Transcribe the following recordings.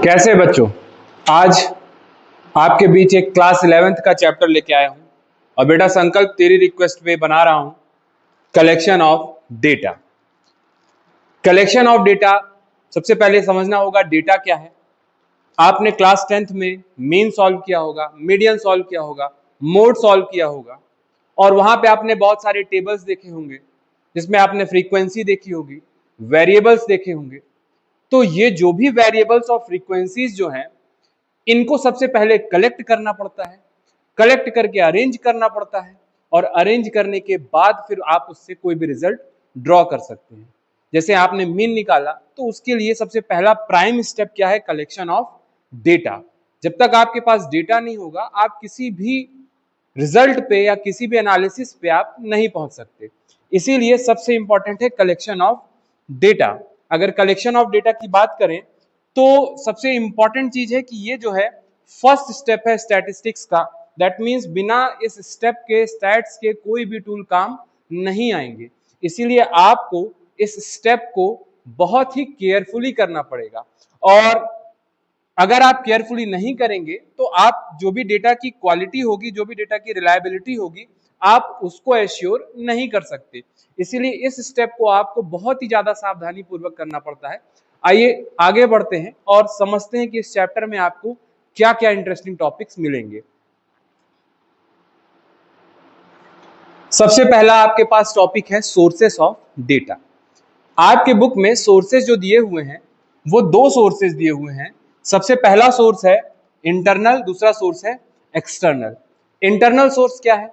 कैसे बच्चों, आज आपके बीच एक क्लास 11th का चैप्टर लेके आया हूं और बेटा संकल्प तेरी रिक्वेस्ट पे बना रहा हूं collection of data. Collection of data सबसे पहले समझना होगा डेटा क्या है। आपने क्लास 10th में मीन सॉल्व किया होगा, मीडियन सॉल्व किया होगा, मोड सॉल्व किया होगा और वहां पे आपने बहुत सारे टेबल्स देखे होंगे जिसमें आपने फ्रीक्वेंसी देखी होगी, वेरिएबल्स देखे होंगे। तो ये जो भी वेरिएबल्स और फ्रीक्वेंसीज जो हैं इनको सबसे पहले कलेक्ट करना पड़ता है, कलेक्ट करके अरेंज करना पड़ता है और अरेंज करने के बाद फिर आप उससे कोई भी रिजल्ट ड्रॉ कर सकते हैं। जैसे आपने मीन निकाला तो उसके लिए सबसे पहला प्राइम स्टेप क्या है? Collection of data. जब तक आपके पास डेटा नहीं होगा आप किसी भी रिजल्ट पे या किसी भी एनालिसिस पे आप नहीं पहुंच सकते। इसीलिए सबसे इंपॉर्टेंट है कलेक्शन ऑफ डेटा। अगर कलेक्शन ऑफ डेटा की बात करें तो सबसे इंपॉर्टेंट चीज है कि ये जो है फर्स्ट स्टेप है स्टैटिस्टिक्स का। दैट मीन्स बिना इस स्टेप के स्टैट्स के कोई भी टूल काम नहीं आएंगे। इसीलिए आपको इस स्टेप को बहुत ही केयरफुली करना पड़ेगा और अगर आप केयरफुली नहीं करेंगे तो आप जो भी डेटा की क्वालिटी होगी, जो भी डेटा की रिलायबिलिटी होगी, आप उसको एश्योर नहीं कर सकते। इसीलिए इस स्टेप को आपको बहुत ही ज्यादा सावधानी पूर्वक करना पड़ता है। आइए आगे बढ़ते हैं और समझते हैं कि इस चैप्टर में आपको क्या क्या इंटरेस्टिंग टॉपिक्स मिलेंगे। सबसे पहला आपके पास टॉपिक है सोर्सेस ऑफ डेटा। आपके बुक में सोर्सेस जो दिए हुए हैं वो दो सोर्सेस दिए हुए हैं। सबसे पहला सोर्स है इंटरनल, दूसरा सोर्स है एक्सटर्नल। इंटरनल सोर्स क्या है?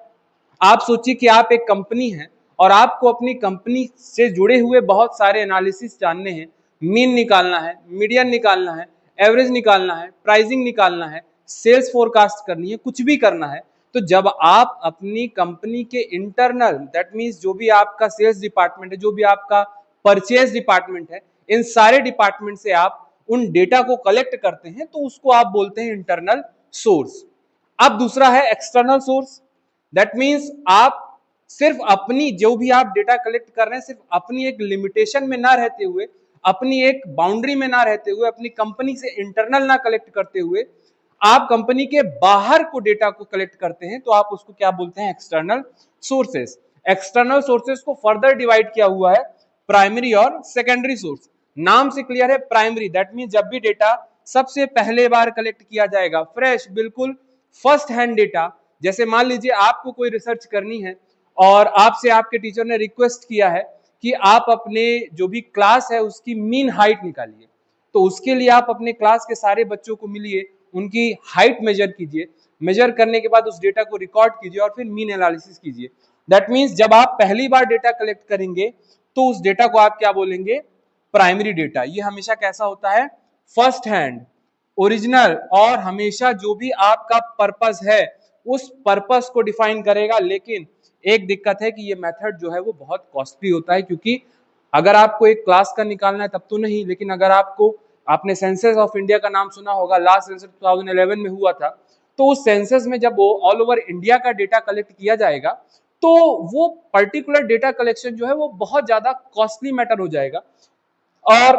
आप सोचिए कि आप एक कंपनी है और आपको अपनी कंपनी से जुड़े हुए बहुत सारे एनालिसिस जानने हैं। मीन निकालना है, मीडियन निकालना है, एवरेज निकालना है, प्राइसिंग निकालना है, सेल्स फोरकास्ट करनी है, कुछ भी करना है। तो जब आप अपनी कंपनी के इंटरनल, दैट मीन्स जो भी आपका सेल्स डिपार्टमेंट है, जो भी आपका परचेज डिपार्टमेंट है, इन सारे डिपार्टमेंट से आप उन डेटा को कलेक्ट करते हैं तो उसको आप बोलते हैं इंटरनल सोर्स। अब दूसरा है एक्सटर्नल सोर्स। दैट मीन्स आप सिर्फ अपनी जो भी आप डेटा कलेक्ट कर रहे हैं, सिर्फ अपनी एक लिमिटेशन में ना रहते हुए, अपनी एक बाउंड्री में ना रहते हुए, अपनी कंपनी से इंटरनल ना कलेक्ट करते हुए आप कंपनी के बाहर को डेटा को कलेक्ट करते हैं तो आप उसको क्या बोलते हैं? External sources. एक्सटर्नल सोर्सेस को फर्दर डिवाइड किया हुआ है प्राइमरी और सेकेंडरी सोर्स। नाम से क्लियर है, प्राइमरी दैट मीन जब भी डेटा सबसे पहले बार कलेक्ट किया जाएगा, फ्रेश, बिल्कुल फर्स्ट हैंड डेटा। जैसे मान लीजिए आपको कोई रिसर्च करनी है और आपसे आपके टीचर ने रिक्वेस्ट किया है कि आप अपने जो भी क्लास है उसकी मीन हाइट निकालिए। तो उसके लिए आप अपने क्लास के सारे बच्चों को मिलिए, उनकी हाइट मेजर कीजिए, मेजर करने के बाद उस डेटा को रिकॉर्ड कीजिए और फिर मीन एनालिसिस कीजिए। दैट मीन्स जब आप पहली बार डेटा कलेक्ट करेंगे तो उस डेटा को आप क्या बोलेंगे? Primary data. ये हमेशा कैसा होता है? फर्स्ट हैंड, ओरिजिनल, और हमेशा जो भी आपका पर्पस है उस पर्पस को डिफाइन करेगा। लेकिन एक दिक्कत है कि ये मेथड जो है वो बहुत कॉस्टली होता है, क्योंकि अगर आपको एक क्लास का निकालना है तब तो नहीं, लेकिन अगर आपने सेंसस ऑफ इंडिया का नाम सुना होगा, लास्ट सेंसस 2011 में हुआ था, तो उस सेंसस में जब वो ऑल ओवर इंडिया का डेटा कलेक्ट किया जाएगा तो वो पर्टिकुलर डेटा कलेक्शन जो है वो बहुत ज्यादा कॉस्टली मैटर हो जाएगा। और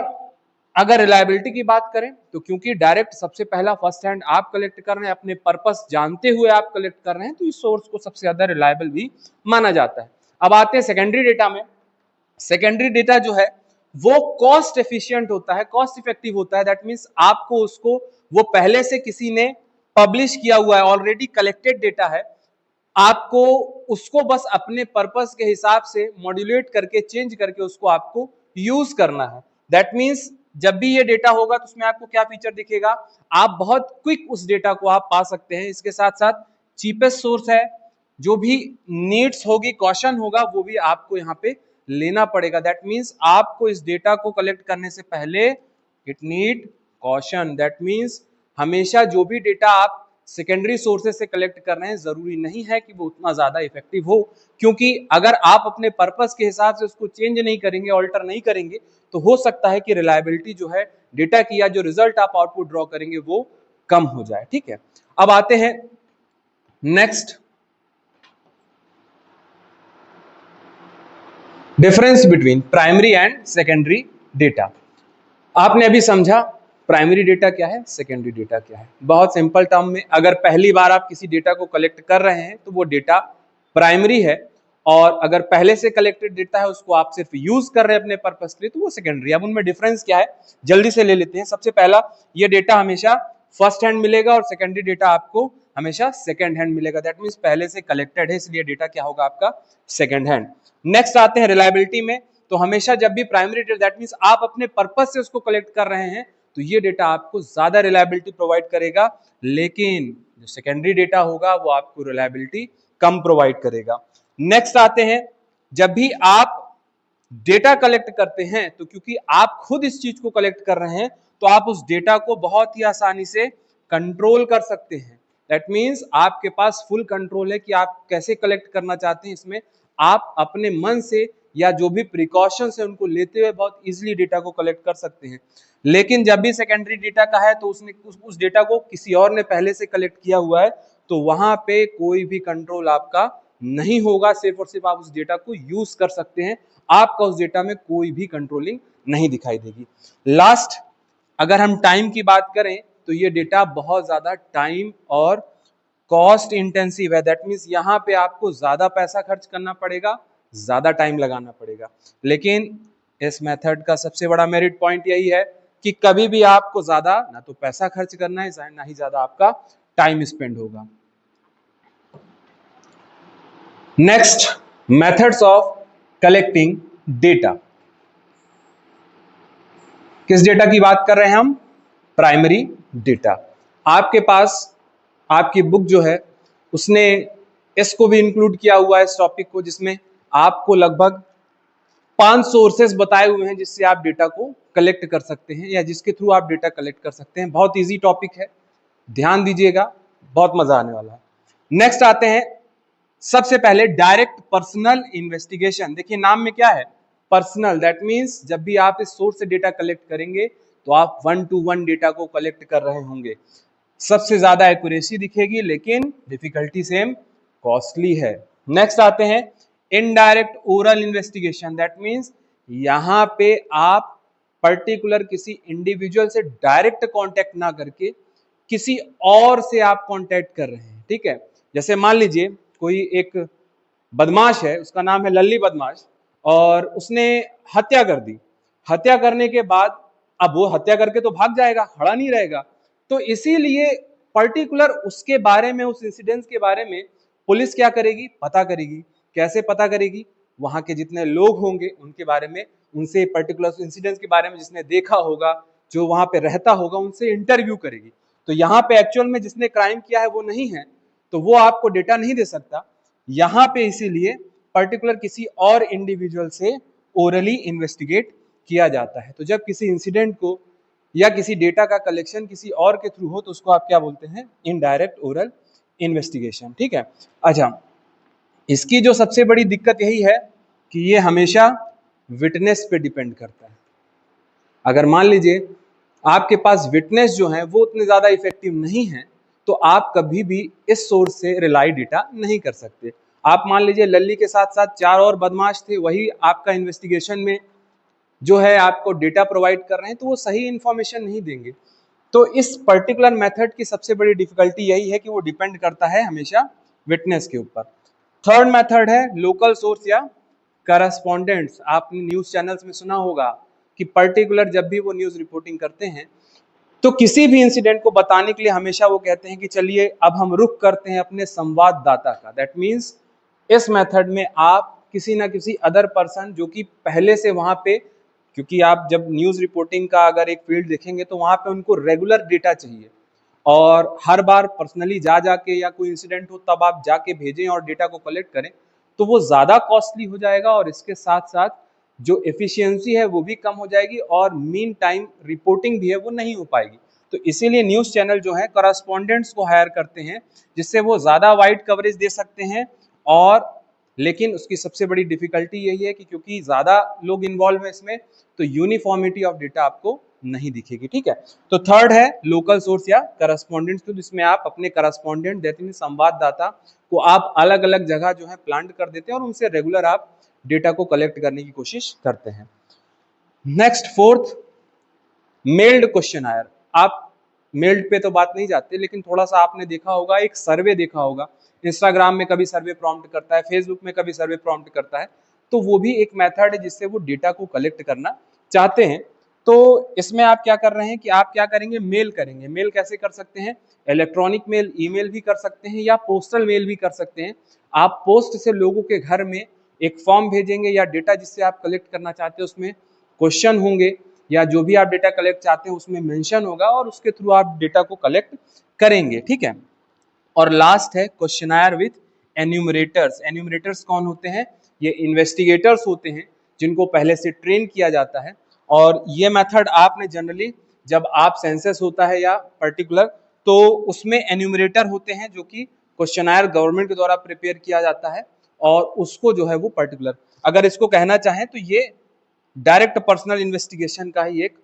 अगर रिलायबिलिटी की बात करें तो क्योंकि डायरेक्ट सबसे पहला फर्स्ट हैंड आप कलेक्ट कर रहे हैं, अपने पर्पस जानते हुए आप कलेक्ट कर रहे हैं, तो इस सोर्स को सबसे ज्यादा रिलायबल भी माना जाता है। अब आते हैं सेकेंडरी डेटा में। सेकेंडरी डेटा जो है वो कॉस्ट एफिशिएंट होता है, कॉस्ट इफेक्टिव होता है। दैट मीन्स आपको उसको, वो पहले से किसी ने पब्लिश किया हुआ है, ऑलरेडी कलेक्टेड डेटा है, आपको उसको बस अपने पर्पस के हिसाब से मॉड्यूलेट करके, चेंज करके उसको आपको यूज करना है। दैट मीन्स जब भी ये डेटा होगा तो उसमें आपको क्या फीचर दिखेगा? आप बहुत क्विक उस डेटा को आप पा सकते हैं। इसके साथ साथ चीपेस्ट सोर्स है, जो भी नीड्स होगी, कॉशन होगा, वो भी आपको यहाँ पे लेना पड़ेगा। दैट मीन्स आपको इस डेटा को कलेक्ट करने से पहले it need caution. That means हमेशा जो भी डेटा आप सेकेंडरी सोर्सेज से कलेक्ट कर रहे हैं जरूरी नहीं है कि वो उतना ज्यादा इफेक्टिव हो, क्योंकि अगर आप अपने पर्पस के हिसाब से उसको चेंज नहीं करेंगे, ऑल्टर नहीं करेंगे, तो हो सकता है कि रिलायबिलिटी जो है डेटा की या जो रिजल्ट आप आउटपुट ड्रॉ करेंगे वो कम हो जाए। ठीक है, अब आते हैं next, difference between primary and secondary data. आपने अभी समझा प्राइमरी डेटा क्या है, सेकेंडरी डेटा क्या है। बहुत सिंपल टर्म में, अगर पहली बार आप किसी डेटा को कलेक्ट कर रहे हैं तो वो डेटा प्राइमरी है, और अगर पहले से कलेक्टेड डेटा है उसको आप सिर्फ यूज कर रहे हैं अपने पर्पस के लिए तो वो सेकेंडरी। अब उनमें डिफरेंस क्या है जल्दी से ले लेते हैं। सबसे पहला, ये डेटा हमेशा फर्स्ट हैंड मिलेगा और सेकेंडरी डेटा आपको हमेशा सेकेंड हैंड मिलेगा। दैट मींस पहले से कलेक्टेड है, इसलिए डेटा क्या होगा आपका सेकेंड हैंड। नेक्स्ट आते हैं रिलायबिलिटी में, तो हमेशा जब भी प्राइमरी डेटा, दैट मींस आप अपने पर्पस से उसको कलेक्ट कर रहे हैं तो ये डेटा आपको ज्यादा रिलायबिलिटी प्रोवाइड करेगा, लेकिन जो सेकेंडरी डेटा होगा वो आपको रिलायबिलिटी कम प्रोवाइड करेगा। नेक्स्ट आते हैं, जब भी आप डेटा कलेक्ट करते हैं तो क्योंकि आप खुद इस चीज को कलेक्ट कर रहे हैं तो आप उस डेटा को बहुत ही आसानी से कंट्रोल कर सकते हैं। दैट मींस आपके पास फुल कंट्रोल है कि आप कैसे कलेक्ट करना चाहते हैं। इसमें आप अपने मन से या जो भी प्रिकॉशंस है उनको लेते हुए बहुत इजीली डेटा को कलेक्ट कर सकते हैं। लेकिन जब भी सेकेंडरी डेटा का है तो उसने उस डेटा को किसी और ने पहले से कलेक्ट किया हुआ है, तो वहां पे कोई भी कंट्रोल आपका नहीं होगा, सिर्फ और सिर्फ आप उस डेटा को यूज कर सकते हैं, आपका उस डेटा में कोई भी कंट्रोलिंग नहीं दिखाई देगी। लास्ट, अगर हम टाइम की बात करें तो ये डेटा बहुत ज्यादा टाइम और कॉस्ट इंटेंसिव है। दैट मींस यहाँ पे आपको ज्यादा पैसा खर्च करना पड़ेगा, ज्यादा टाइम लगाना पड़ेगा। लेकिन इस मेथड का सबसे बड़ा मेरिट पॉइंट यही है कि कभी भी आपको ज्यादा ना तो पैसा खर्च करना है, ना ही ज्यादा आपका टाइम स्पेंड होगा। Next, methods of collecting data. किस डेटा की बात कर रहे हैं हम? Primary data. आपके पास आपकी बुक जो है उसने इसको भी इंक्लूड किया हुआ है इस टॉपिक को, जिसमें आपको लगभग 5 सोर्सेस बताए हुए हैं जिससे आप डेटा को कलेक्ट कर सकते हैं या जिसके थ्रू आप डेटा कलेक्ट कर सकते हैं। बहुत इजी टॉपिक है, ध्यान दीजिएगा, बहुत मजा आने वाला है। नेक्स्ट आते हैं, सबसे पहले डायरेक्ट पर्सनल इन्वेस्टिगेशन। देखिए नाम में क्या है, पर्सनल। दैट मींस जब भी आप इस सोर्स से डेटा कलेक्ट करेंगे तो आप 1 to 1 डेटा को कलेक्ट कर रहे होंगे। सबसे ज्यादा एक्यूरेसी दिखेगी, लेकिन डिफिकल्टी सेम, कॉस्टली है। नेक्स्ट आते हैं indirect oral investigation. That means यहां पे आप पर्टिकुलर किसी इंडिविजुअल से डायरेक्ट कांटेक्ट ना करके किसी और से आप कांटेक्ट कर रहे हैं। ठीक है, जैसे मान लीजिए कोई एक बदमाश है, उसका नाम है लल्ली बदमाश, और उसने हत्या कर दी। हत्या करने के बाद अब वो हत्या करके तो भाग जाएगा, खड़ा नहीं रहेगा, तो इसीलिए पर्टिकुलर उसके बारे में, उस इंसिडेंट के बारे में पुलिस क्या करेगी, पता करेगी। कैसे पता करेगी? वहां के जितने लोग होंगे उनके बारे में, उनसे पर्टिकुलर इंसिडेंट के बारे में जिसने देखा होगा, जो वहां पे रहता होगा, उनसे इंटरव्यू करेगी। तो यहाँ पे एक्चुअल में जिसने क्राइम किया है वो नहीं है, तो वो आपको डेटा नहीं दे सकता। यहाँ पे इसीलिए पर्टिकुलर किसी और इंडिविजुअल से ओरली इन्वेस्टिगेट किया जाता है। तो जब किसी इंसिडेंट को या किसी डेटा का कलेक्शन किसी और के थ्रू हो तो उसको आप क्या बोलते हैं? Indirect oral investigation. ठीक है, अच्छा, इसकी जो सबसे बड़ी दिक्कत यही है कि ये हमेशा विटनेस पे डिपेंड करता है। अगर मान लीजिए आपके पास विटनेस जो है वो उतने ज्यादा इफेक्टिव नहीं है तो आप कभी भी इस सोर्स से रिलाई डेटा नहीं कर सकते। आप मान लीजिए लल्ली के साथ साथ 4 और बदमाश थे, वही आपका इन्वेस्टिगेशन में जो है आपको डेटा प्रोवाइड कर रहे हैं, तो वो सही इंफॉर्मेशन नहीं देंगे। तो इस पर्टिकुलर मेथड की सबसे बड़ी डिफिकल्टी यही है कि वो डिपेंड करता है हमेशा विटनेस के ऊपर। थर्ड मेथड है लोकल सोर्स या करस्पॉन्डेंट्स। आपने न्यूज चैनल्स में सुना होगा कि पर्टिकुलर जब भी वो न्यूज रिपोर्टिंग करते हैं तो किसी भी इंसिडेंट को बताने के लिए हमेशा वो कहते हैं कि चलिए अब हम रुख करते हैं अपने संवाददाता का। दैट मींस इस मेथड में आप किसी ना किसी अदर पर्सन जो कि पहले से वहां पे, क्योंकि आप जब न्यूज रिपोर्टिंग का अगर एक फील्ड देखेंगे तो वहां पे उनको रेगुलर डेटा चाहिए, और हर बार पर्सनली जा जाके या कोई इंसिडेंट हो तब आप जाके भेजें और डेटा को कलेक्ट करें, तो वो ज्यादा कॉस्टली हो जाएगा और इसके साथ साथ जो एफिशिएंसी है वो भी कम हो जाएगी और मीन टाइम रिपोर्टिंग भी है वो नहीं हो पाएगी। तो इसीलिए न्यूज चैनल जो है करस्पॉन्डेंट्स को हायर करते हैं जिससे वो ज्यादा वाइड कवरेज दे सकते हैं। और लेकिन उसकी सबसे बड़ी डिफिकल्टी यही है कि क्योंकि ज्यादा लोग इन्वॉल्व है इसमें, तो यूनिफॉर्मिटी ऑफ डेटा आपको नहीं दिखेगी। ठीक है, तो थर्ड है लोकल सोर्स या करस्पॉन्डेंट्स, तो जिसमें आप अपने करस्पॉन्डेंट देते हैं, संवाददाता को आप अलग अलग जगह जो है प्लांट कर देते हैं और उनसे रेगुलर आप डेटा को कलेक्ट करने की कोशिश करते हैं। नेक्स्ट फोर्थ, मेल्ड क्वेश्चन आयर। आप मेल्ड पे तो बात नहीं जाते, लेकिन थोड़ा सा आपने देखा होगा, एक सर्वे देखा होगा, इंस्टाग्राम में कभी सर्वे प्रॉम्प्ट करता है, फेसबुक में कभी सर्वे प्रॉम्प्ट करता है, तो वो भी एक मेथड है जिससे वो डेटा को कलेक्ट करना चाहते हैं। तो इसमें आप क्या कर रहे हैं कि आप क्या करेंगे, मेल करेंगे। मेल कैसे कर सकते हैं, इलेक्ट्रॉनिक मेल, ईमेल भी कर सकते हैं या पोस्टल मेल भी कर सकते हैं। आप पोस्ट से लोगों के घर में एक फॉर्म भेजेंगे या डेटा जिससे आप कलेक्ट करना चाहते हैं उसमें क्वेश्चन होंगे या जो भी आप डेटा कलेक्ट चाहते हैं उसमें मेंशन होगा और उसके थ्रू आप डेटा को कलेक्ट करेंगे, ठीक है। और लास्ट है क्वेश्चनायर विथ एन्यूमरेटर्स। एन्यूमरेटर्स कौन होते हैं, ये इन्वेस्टिगेटर्स होते हैं जिनको पहले से ट्रेन किया जाता है। और ये मेथड आपने जनरली जब आप सेंसस होता है या पर्टिकुलर, तो उसमें एन्यूमरेटर होते हैं जो कि क्वेश्चनायर गवर्नमेंट के द्वारा प्रिपेयर किया जाता है और उसको जो है वो पर्टिकुलर, अगर इसको कहना चाहें तो ये डायरेक्ट पर्सनल इन्वेस्टिगेशन का ही एक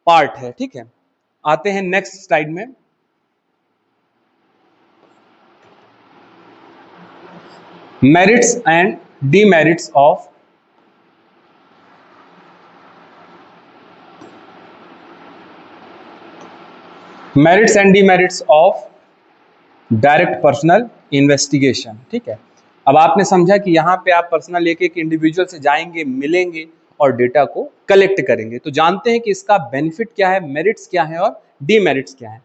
पार्ट है, ठीक है। आते हैं नेक्स्ट स्लाइड में। Merits and demerits of merits and demerits of direct personal investigation, ठीक है। अब आपने समझा कि यहाँ पे आप पर्सनल एक एक इंडिविजुअल से जाएंगे, मिलेंगे और डेटा को कलेक्ट करेंगे। तो जानते हैं कि इसका बेनिफिट क्या है, मेरिट्स क्या है और डीमेरिट्स क्या है।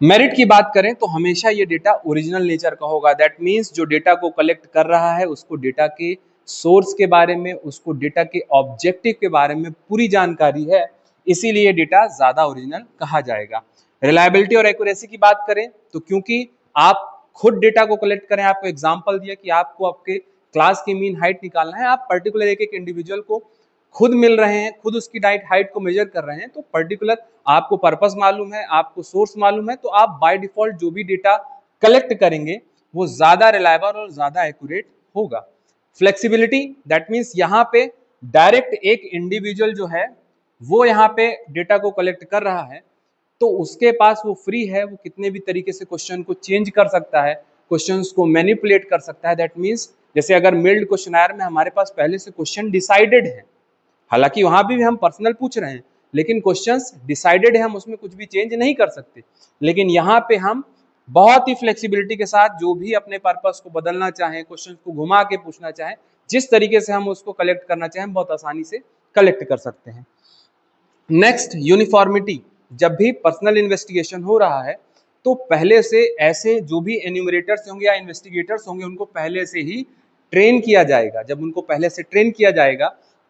मेरिट की बात करें तो हमेशा ये डेटा ओरिजिनल नेचर का होगा। दैट मीन्स जो डेटा को कलेक्ट कर रहा है उसको डेटा के सोर्स के बारे में, उसको डेटा के ऑब्जेक्टिव के बारे में पूरी जानकारी है, इसीलिए डेटा ज्यादा ओरिजिनल कहा जाएगा। रिलायबिलिटी और एक्यूरेसी की बात करें तो क्योंकि आप खुद डेटा को कलेक्ट करें, आपको एग्जांपल दिया कि आपको आपके क्लास की मीन हाइट निकालना है, आप पर्टिकुलर एक एक इंडिविजुअल को खुद मिल रहे हैं, खुद उसकी हाइट को मेजर कर रहे हैं, तो पर्टिकुलर आपको पर्पस मालूम है, आपको सोर्स मालूम है, तो आप बाय डिफॉल्ट जो भी डेटा कलेक्ट करेंगे वो ज्यादा रिलायबल और ज्यादा एक्यूरेट होगा। फ्लेक्सिबिलिटी, दैट मीन्स यहाँ पे डायरेक्ट एक इंडिविजुअल जो है वो यहाँ पे डेटा को कलेक्ट कर रहा है तो उसके पास वो फ्री है, वो कितने भी तरीके से क्वेश्चन को चेंज कर सकता है, क्वेश्चंस को मैनिपुलेट कर सकता है। दैट मीन्स जैसे अगर मेल्ड क्वेश्चनायर में हमारे पास पहले से क्वेश्चन डिसाइडेड है, हालांकि वहां भी हम पर्सनल पूछ रहे हैं लेकिन क्वेश्चंस डिसाइडेड है, हम उसमें कुछ भी चेंज नहीं कर सकते। लेकिन यहाँ पे हम बहुत ही फ्लेक्सिबिलिटी के साथ जो भी अपने पर्पस को बदलना चाहें, क्वेश्चन को घुमा के पूछना चाहें, जिस तरीके से हम उसको कलेक्ट करना चाहें बहुत आसानी से कलेक्ट कर सकते हैं। Next, uniformity. जब भी पर्सनल इन्वेस्टिगेशन हो रहा है तो पहले से ऐसे जो भी एन्यूमरेटर्स होंगे या इन्वेस्टिगेटर्स होंगे उनको पहले से ही ट्रेन किया जाएगा। जब उनको पहले से ट्रेन किया जाएगा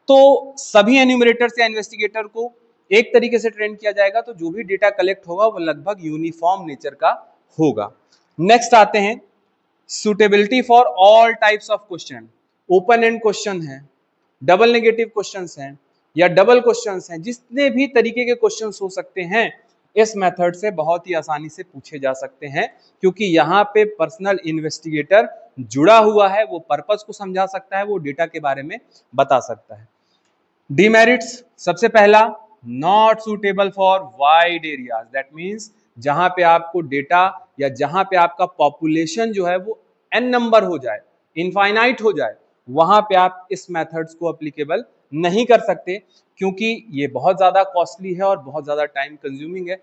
तो सभी एन्यूमरेटर्स या इन्वेस्टिगेटर को एक तरीके से ट्रेन किया जाएगा, तो जो भी डेटा कलेक्ट होगा वो लगभग यूनिफॉर्म नेचर का होगा। नेक्स्ट आते हैं suitability for all types of question. Open and question है, डबल नेगेटिव क्वेश्चंस हैं या डबल क्वेश्चंस हैं, जितने भी तरीके के क्वेश्चंस हो सकते हैं इस मेथड से बहुत ही आसानी से पूछे जा सकते हैं, क्योंकि यहाँ पे पर्सनल इन्वेस्टिगेटर जुड़ा हुआ है, वो पर्पस को समझा सकता है, वो डेटा के बारे में बता सकता है। डीमेरिट्स, सबसे पहला, not suitable for wide areas. That means जहां पे आपको डेटा या जहां पे आपका पॉपुलेशन जो है वो n नंबर हो जाए, इनफाइनाइट हो जाए, वहां पे आप इस मेथड्स को एप्लीकेबल नहीं कर सकते, क्योंकि ये बहुत ज्यादा कॉस्टली है और बहुत ज्यादा टाइम कंज्यूमिंग है।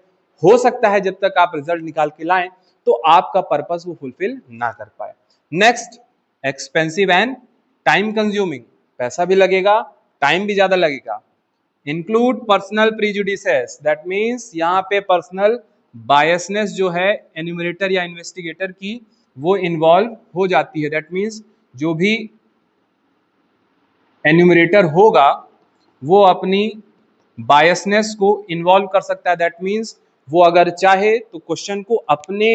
हो सकता है जब तक आप रिजल्ट निकाल के लाएं तो आपका पर्पस वो फुलफिल ना कर पाए। Next, expensive and time consuming, पैसा भी लगेगा, टाइम भी ज्यादा लगेगा। इंक्लूड पर्सनल प्रीजुडिसेस, दैट मीन्स यहाँ पे पर्सनल बायसनेस जो है एन्यूमरेटर या इन्वेस्टिगेटर की वो इन्वॉल्व हो जाती है। दैट मीन्स जो भी एन्यूमरेटर होगा वो अपनी बायसनेस को इन्वॉल्व कर सकता है। दैट मीन्स वो अगर चाहे तो क्वेश्चन को अपने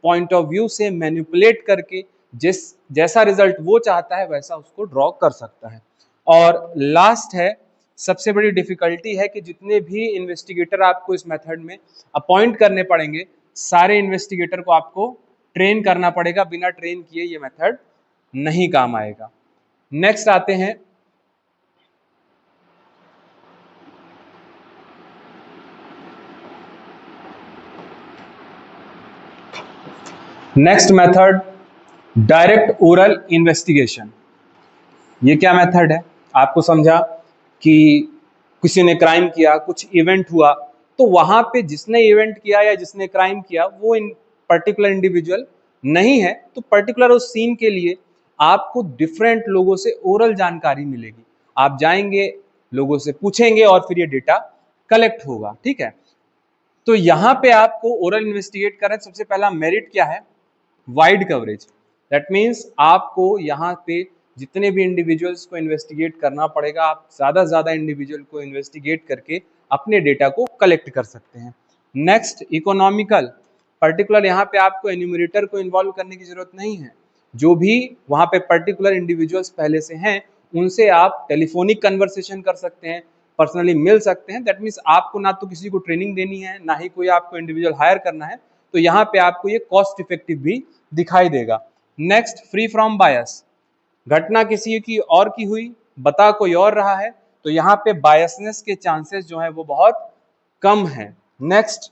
पॉइंट ऑफ व्यू से मैनिपुलेट करके जैसा रिजल्ट वो चाहता है वैसा उसको ड्रॉ कर सकता है। और लास्ट है, सबसे बड़ी डिफिकल्टी है कि जितने भी इन्वेस्टिगेटर आपको इस मेथड में अपॉइंट करने पड़ेंगे, सारे इन्वेस्टिगेटर को आपको ट्रेन करना पड़ेगा, बिना ट्रेन किए ये मेथड नहीं काम आएगा। नेक्स्ट आते हैं next method, direct oral investigation. ये क्या मेथड है, आपको समझा कि किसी ने क्राइम किया, कुछ इवेंट हुआ, तो वहां पे जिसने इवेंट किया या जिसने क्राइम किया वो इन पर्टिकुलर इंडिविजुअल नहीं है, तो पर्टिकुलर उस सीन के लिए आपको डिफरेंट लोगों से ओरल जानकारी मिलेगी। आप जाएंगे, लोगों से पूछेंगे और फिर ये डेटा कलेक्ट होगा। ठीक है, तो यहां पे आपको ओरल इन्वेस्टिगेट करना, सबसे पहला मेरिट क्या है, वाइड कवरेज। दैट मीन्स आपको यहाँ पे जितने भी इंडिविजुअल्स को इन्वेस्टिगेट करना पड़ेगा, आप ज्यादा से ज्यादा इंडिविजुअल को इन्वेस्टिगेट करके अपने डेटा को कलेक्ट कर सकते हैं। Next, economical. पर्टिकुलर यहाँ पे आपको एन्यूमरेटर को इन्वॉल्व करने की जरूरत नहीं है। जो भी वहां पे पर्टिकुलर इंडिविजुअल्स पहले से हैं उनसे आप टेलीफोनिक कन्वर्सेशन कर सकते हैं, पर्सनली मिल सकते हैं। दैट मीन्स आपको ना तो किसी को ट्रेनिंग देनी है, ना ही कोई आपको इंडिविजुअल हायर करना है, तो यहाँ पे आपको ये कॉस्ट इफेक्टिव भी दिखाई देगा। नेक्स्ट, फ्री फ्रॉम बायस। घटना किसी की और की हुई, बता कोई और रहा है, तो यहाँ पे बायसनेस के चांसेस जो है वो बहुत कम है। Next,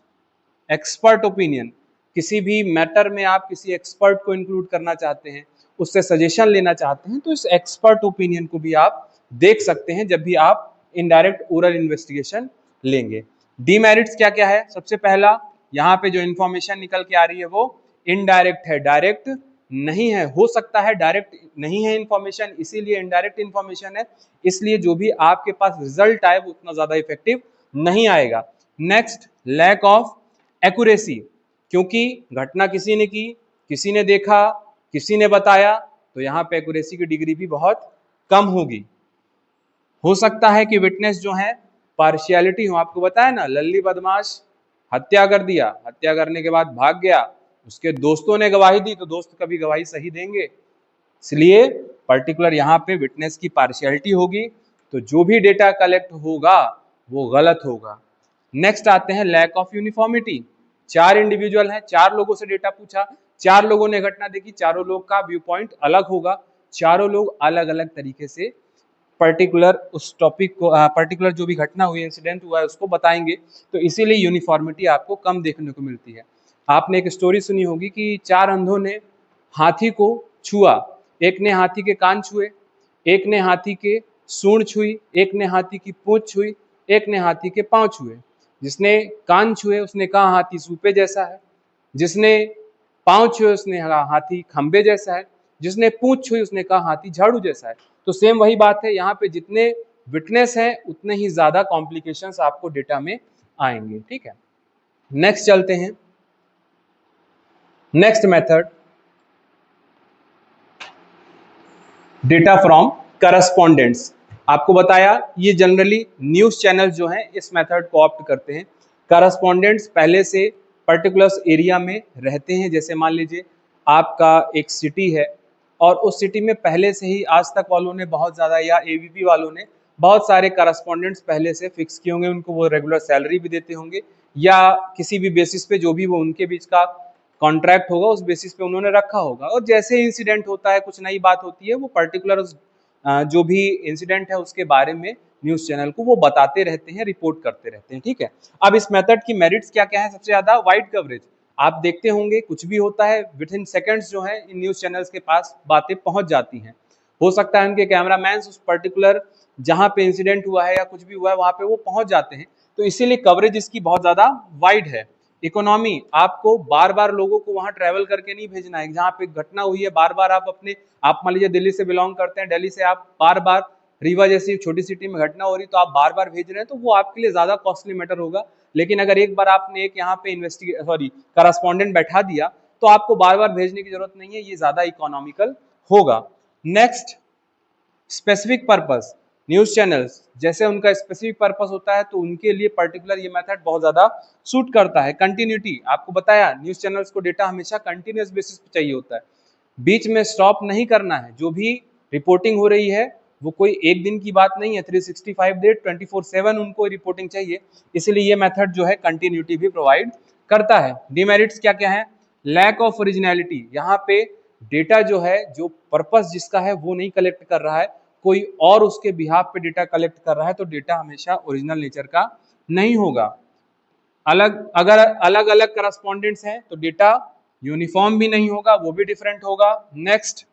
expert opinion. किसी भी मैटर में आप किसी एक्सपर्ट को इंक्लूड करना चाहते हैं, उससे सजेशन लेना चाहते हैं, तो इस एक्सपर्ट ओपिनियन को भी आप देख सकते हैं जब भी आप इनडायरेक्ट ओरल इन्वेस्टिगेशन लेंगे। डीमेरिट्स क्या क्या है, सबसे पहला यहाँ पे जो इंफॉर्मेशन निकल के आ रही है वो इनडायरेक्ट है, डायरेक्ट नहीं है। हो सकता है डायरेक्ट नहीं है इंफॉर्मेशन, इसीलिए इनडायरेक्ट इंफॉर्मेशन है, इसलिए जो भी आपके पास रिजल्ट आए वो उतना ज्यादा इफेक्टिव नहीं आएगा। Next, lack of accuracy. क्योंकि घटना किसी ने की, किसी ने देखा, किसी ने बताया, तो यहाँ पे एक्यूरेसी की डिग्री भी बहुत कम होगी। हो सकता है कि विटनेस जो है पार्शियलिटी हो, आपको बताया ना, लल्ली बदमाश हत्या कर दिया, हत्या करने के बाद भाग गया, उसके दोस्तों ने गवाही दी, तो दोस्त कभी गवाही सही देंगे, इसलिए पर्टिकुलर यहाँ पे विटनेस की पार्शियलिटी होगी, तो जो भी डेटा कलेक्ट होगा वो गलत होगा। नेक्स्ट आते हैं लैक ऑफ यूनिफॉर्मिटी। 4 इंडिविजुअल हैं, 4 लोगों से डेटा पूछा, 4 लोगों ने घटना देखी, चारों लोग का व्यू पॉइंट अलग होगा, चारों लोग अलग अलग तरीके से पर्टिकुलर उस टॉपिक को, पर्टिकुलर जो भी घटना हुई, इंसिडेंट हुआ है, उसको बताएंगे, तो इसीलिए यूनिफॉर्मिटी आपको कम देखने को मिलती है। आपने एक स्टोरी सुनी होगी कि 4 अंधों ने हाथी को छुआ, एक ने हाथी के कान छुए, एक ने हाथी के सूंड छुई, एक ने हाथी की पूंछ छुई, एक ने हाथी के पांव छुए। जिसने कान छुए उसने कहा हाथी सूपे जैसा है, जिसने पांव छुए उसने कहा हाथी खंबे जैसा है, जिसने पूंछ छुई उसने कहा हाथी झाड़ू जैसा है। तो सेम वही बात है, यहाँ पे जितने विटनेस हैं उतने ही ज्यादा कॉम्प्लिकेशंस आपको डेटा में आएंगे। ठीक है, नेक्स्ट चलते हैं। Next method, data from correspondents. आपको बताया ये जनरली न्यूज चैनल जो हैं इस मेथड को ऑप्ट करते हैं। करस्पॉन्डेंट्स पहले से पर्टिकुलर एरिया में रहते हैं, जैसे मान लीजिए आपका एक सिटी है और उस सिटी में पहले से ही आज तक वालों ने बहुत ज़्यादा, या एबीपी वालों ने बहुत सारे करस्पॉन्डेंट्स पहले से फिक्स किए होंगे, उनको वो रेगुलर सैलरी भी देते होंगे, या किसी भी बेसिस पे जो भी वो उनके बीच का कॉन्ट्रैक्ट होगा उस बेसिस पे उन्होंने रखा होगा। और जैसे इंसिडेंट होता है, कुछ नई बात होती है, वो पर्टिकुलर जो भी इंसिडेंट है उसके बारे में न्यूज चैनल को वो बताते रहते हैं, रिपोर्ट करते रहते हैं। ठीक है, अब इस मेथड की मेरिट्स क्या क्या है, सबसे ज्यादा वाइड कवरेज। आप देखते होंगे कुछ भी होता है विद इन सेकेंड्स जो है इन न्यूज चैनल्स के पास बातें पहुंच जाती हैं। हो सकता है उनके कैमरामैन उस पर्टिकुलर जहां पे इंसिडेंट हुआ है या कुछ भी हुआ है वहां पे वो पहुंच जाते हैं, तो इसीलिए कवरेज इसकी बहुत ज्यादा वाइड है। इकोनॉमी, आपको बार बार लोगों को वहां ट्रैवल करके नहीं भेजना है, जहां पे घटना हुई है बार बार आप मान लीजिए दिल्ली से बिलोंग करते हैं, दिल्ली से आप बार बार रीवा जैसी छोटी सिटी में घटना हो रही तो आप बार बार भेज रहे हैं, तो वो आपके लिए ज्यादा कॉस्टली मैटर होगा। लेकिन अगर एक बार आपने एक यहाँ पे करस्पॉन्डेंट बैठा दिया तो आपको बार बार भेजने की जरूरत नहीं है, ये ज्यादा इकोनॉमिकल होगा। Next, specific purpose. News channels जैसे उनका स्पेसिफिक पर्पस होता है तो उनके लिए पर्टिकुलर ये मेथड बहुत ज्यादा सूट करता है। कंटिन्यूटी, आपको बताया न्यूज चैनल्स को डेटा हमेशा कंटिन्यूअस बेसिस पे चाहिए होता है, बीच में स्टॉप नहीं करना है। जो भी रिपोर्टिंग हो रही है वो कोई एक दिन की बात नहीं है, 365 डे 24/7 उनको रिपोर्टिंग चाहिए, इसलिए ये मेथड जो है कंटिन्यूटी भी प्रोवाइड करता है। डिमेरिट्स क्या क्या है, लैक ऑफ ओरिजिनलिटी। यहाँ पे डेटा जो है, जो पर्पस जिसका है वो नहीं कलेक्ट कर रहा है, कोई और उसके बिहाफ पे डेटा कलेक्ट कर रहा है, तो डेटा हमेशा ओरिजिनल नेचर का नहीं होगा। अगर अलग अलग करस्पॉन्डेंट्स हैं तो डेटा यूनिफॉर्म भी नहीं होगा, वो भी डिफरेंट होगा। नेक्स्ट,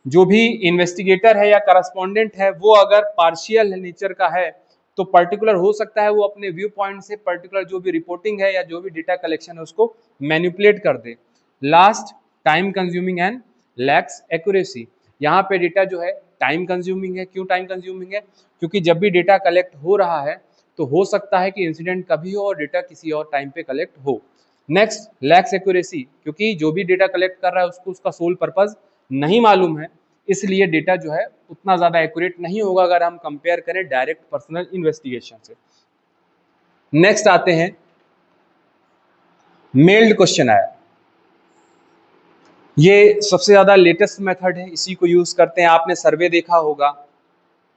जो भी इन्वेस्टिगेटर है या करस्पॉन्डेंट है वो अगर पार्शियल नेचर का है तो पर्टिकुलर हो सकता है वो अपने व्यू पॉइंट से पर्टिकुलर जो भी रिपोर्टिंग है या जो भी डेटा कलेक्शन है उसको मैनिपुलेट कर दे। Last, time consuming and lacks accuracy. यहाँ पे डेटा जो है टाइम कंज्यूमिंग है। क्यों टाइम कंज्यूमिंग है? क्योंकि जब भी डेटा कलेक्ट हो रहा है तो हो सकता है कि इंसिडेंट कभी हो और डेटा किसी और टाइम पे कलेक्ट हो। नेक्स्ट, लैक्स एक्यूरेसी, क्योंकि जो भी डेटा कलेक्ट कर रहा है उसको उसका सोल पर्पज नहीं मालूम है, इसलिए डेटा जो है उतना ज्यादा एक्यूरेट नहीं होगा अगर हम कंपेयर करें डायरेक्ट पर्सनल इन्वेस्टिगेशन से। नेक्स्ट आते हैं मेल्ड क्वेश्चन आयर। ये सबसे ज्यादा लेटेस्ट मेथड है, इसी को यूज करते हैं। आपने सर्वे देखा होगा,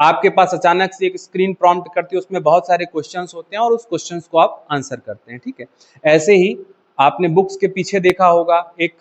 आपके पास अचानक से एक स्क्रीन प्रॉम्प्ट करती है, उसमें बहुत सारे क्वेश्चंस होते हैं और उस क्वेश्चंस को आप आंसर करते हैं, ठीक है। ऐसे ही आपने बुक्स के पीछे देखा होगा, एक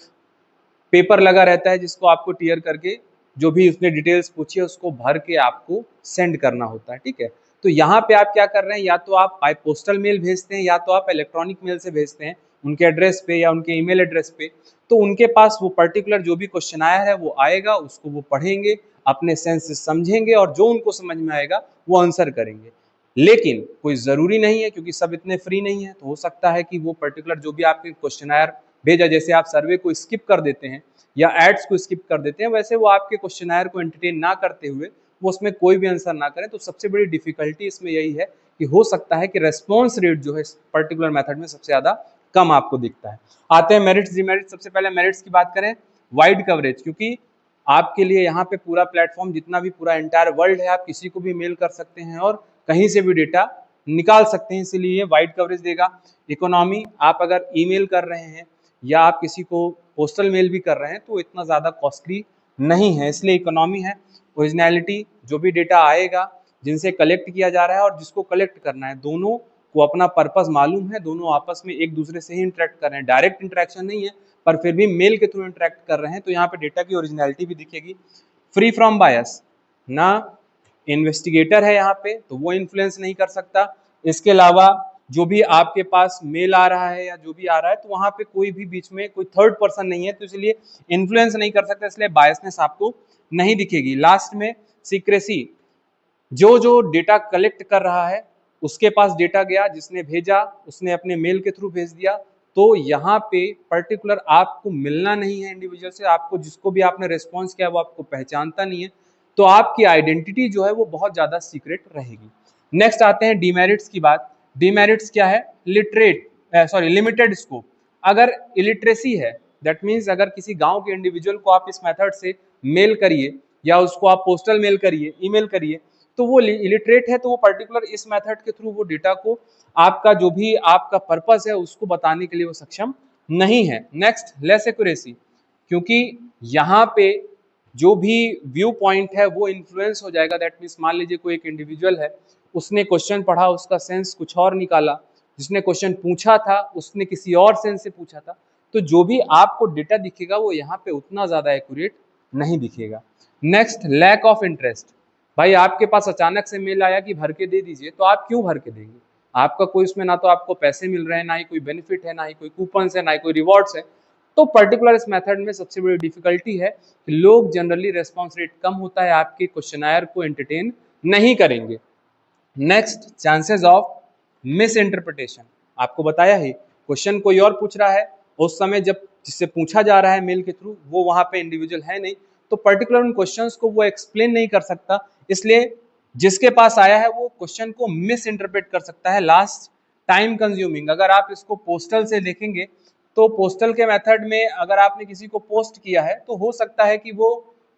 पेपर लगा रहता है जिसको आपको टियर करके जो भी उसने डिटेल्स पूछी है उसको भर के आपको सेंड करना होता है, ठीक है। तो यहाँ पे आप क्या कर रहे हैं, या तो आप बाय पोस्टल मेल भेजते हैं या तो आप इलेक्ट्रॉनिक मेल से भेजते हैं उनके एड्रेस पे या उनके ईमेल एड्रेस पे। तो उनके पास वो पर्टिकुलर जो भी क्वेश्चन आया है वो आएगा, उसको वो पढ़ेंगे, अपने सेंस से समझेंगे और जो उनको समझ में आएगा वो आंसर करेंगे। लेकिन कोई जरूरी नहीं है, क्योंकि सब इतने फ्री नहीं है, तो हो सकता है कि वो पर्टिकुलर जो भी आपके क्वेश्चनायर भेजा, जैसे आप सर्वे को स्किप कर देते हैं या एड्स को स्किप कर देते हैं, वैसे वो आपके क्वेश्चनायर को एंटरटेन ना करते हुए वो उसमें कोई भी आंसर ना करें। तो सबसे बड़ी डिफिकल्टी इसमें यही है कि हो सकता है कि रेस्पॉन्स रेट जो है इस पर्टिकुलर मेथड में सबसे ज्यादा कम आपको दिखता है। आते हैं मेरिट्स डिमेरिट्स। सबसे पहले मेरिट्स की बात करें, वाइड कवरेज, क्योंकि आपके लिए यहाँ पे पूरा प्लेटफॉर्म, जितना भी पूरा एंटायर वर्ल्ड है, आप किसी को भी मेल कर सकते हैं और कहीं से भी डेटा निकाल सकते हैं, इसीलिए ये वाइड कवरेज देगा। इकोनॉमी, आप अगर ईमेल कर रहे हैं या आप किसी को पोस्टल मेल भी कर रहे हैं तो इतना ज़्यादा कॉस्टली नहीं है, इसलिए इकोनॉमी है। ओरिजिनलिटी, जो भी डेटा आएगा, जिनसे कलेक्ट किया जा रहा है और जिसको कलेक्ट करना है, दोनों को अपना पर्पस मालूम है, दोनों आपस में एक दूसरे से ही इंटरेक्ट कर रहे हैं, डायरेक्ट इंटरेक्शन नहीं है पर फिर भी मेल के थ्रू इंटरेक्ट कर रहे हैं, तो यहाँ पे डेटा की ओरिजिनलिटी भी दिखेगी। फ्री फ्रॉम बायस, ना इन्वेस्टिगेटर है यहाँ पे तो वो इन्फ्लुएंस नहीं कर सकता। इसके अलावा जो भी आपके पास मेल आ रहा है या जो भी आ रहा है तो वहां पे कोई भी बीच में कोई थर्ड पर्सन नहीं है, तो इसलिए इन्फ्लुएंस नहीं कर सकता, इसलिए बायसनेस आपको नहीं दिखेगी। लास्ट में सीक्रेसी, जो डेटा कलेक्ट कर रहा है उसके पास डेटा गया, जिसने भेजा उसने अपने मेल के थ्रू भेज दिया, तो यहाँ पे पर्टिकुलर आपको मिलना नहीं है इंडिविजुअल से, आपको जिसको भी आपने रेस्पॉन्स किया वो आपको पहचानता नहीं है, तो आपकी आइडेंटिटी जो है वो बहुत ज्यादा सीक्रेट रहेगी। नेक्स्ट आते हैं डीमेरिट्स की बात। डीमेरिट्स क्या है? Limited scope. अगर इलिटरेसी है, दैट मीन्स अगर किसी गांव के इंडिविजुअल को आप इस मेथड से मेल करिए या उसको आप पोस्टल मेल करिए, ईमेल करिए, तो वो इलिटरेट है, तो वो पर्टिकुलर इस मेथड के थ्रू वो डेटा को, आपका जो भी आपका पर्पस है उसको बताने के लिए वो सक्षम नहीं है। नेक्स्ट, लेस एक्यूरेसी, क्योंकि यहाँ पे जो भी व्यू पॉइंट है वो इन्फ्लुएंस हो जाएगा। दैट मीन्स मान लीजिए कोई एक इंडिविजुअल है, उसने क्वेश्चन पढ़ा, उसका सेंस कुछ और निकाला, जिसने क्वेश्चन पूछा था उसने किसी और सेंस से पूछा था, तो जो भी आपको डेटा दिखेगा वो यहाँ पे उतना ज्यादा एक्यूरेट नहीं दिखेगा। Next, lack of interest. भाई आपके पास अचानक से मेल आया कि भर के दे दीजिए, तो आप क्यों भर के देंगे? आपका कोई उसमें ना तो आपको पैसे मिल रहे हैं, ना ही कोई बेनिफिट है, ना ही कोई कूपन है, ना ही कोई रिवॉर्ड्स है। तो पर्टिकुलर इस मेथड में सबसे बड़ी डिफिकल्टी है कि लोग जनरली रेस्पॉन्स रेट कम होता है, आपके क्वेश्चनायर को एंटरटेन नहीं करेंगे। Next, chances of miss interpretation. आपको बताया ही, क्वेश्चन कोई और पूछ रहा है, उस समय जब जिससे पूछा जा रहा है मेल के थ्रू वो वहां पे इंडिविजुअल है नहीं, तो पर्टिकुलर उन क्वेश्चंस को वो एक्सप्लेन नहीं कर सकता, इसलिए जिसके पास आया है वो क्वेश्चन को मिस इंटरप्रेट कर सकता है। Last, time consuming. अगर आप इसको पोस्टल से देखेंगे तो पोस्टल के मेथड में अगर आपने किसी को पोस्ट किया है तो हो सकता है कि वो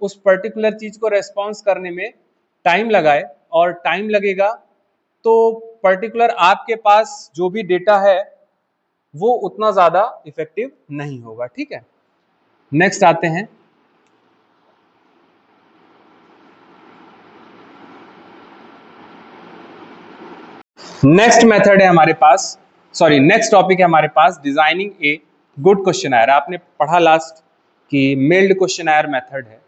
उस पर्टिकुलर चीज को रेस्पॉन्स करने में टाइम लगाए, और टाइम लगेगा तो पर्टिकुलर आपके पास जो भी डेटा है वो उतना ज्यादा इफेक्टिव नहीं होगा, ठीक है। नेक्स्ट आते हैं नेक्स्ट मेथड है हमारे पास, नेक्स्ट टॉपिक है हमारे पास, डिजाइनिंग ए गुड क्वेश्चनायर। आपने पढ़ा लास्ट कि मेल्ड क्वेश्चनायर मेथड है,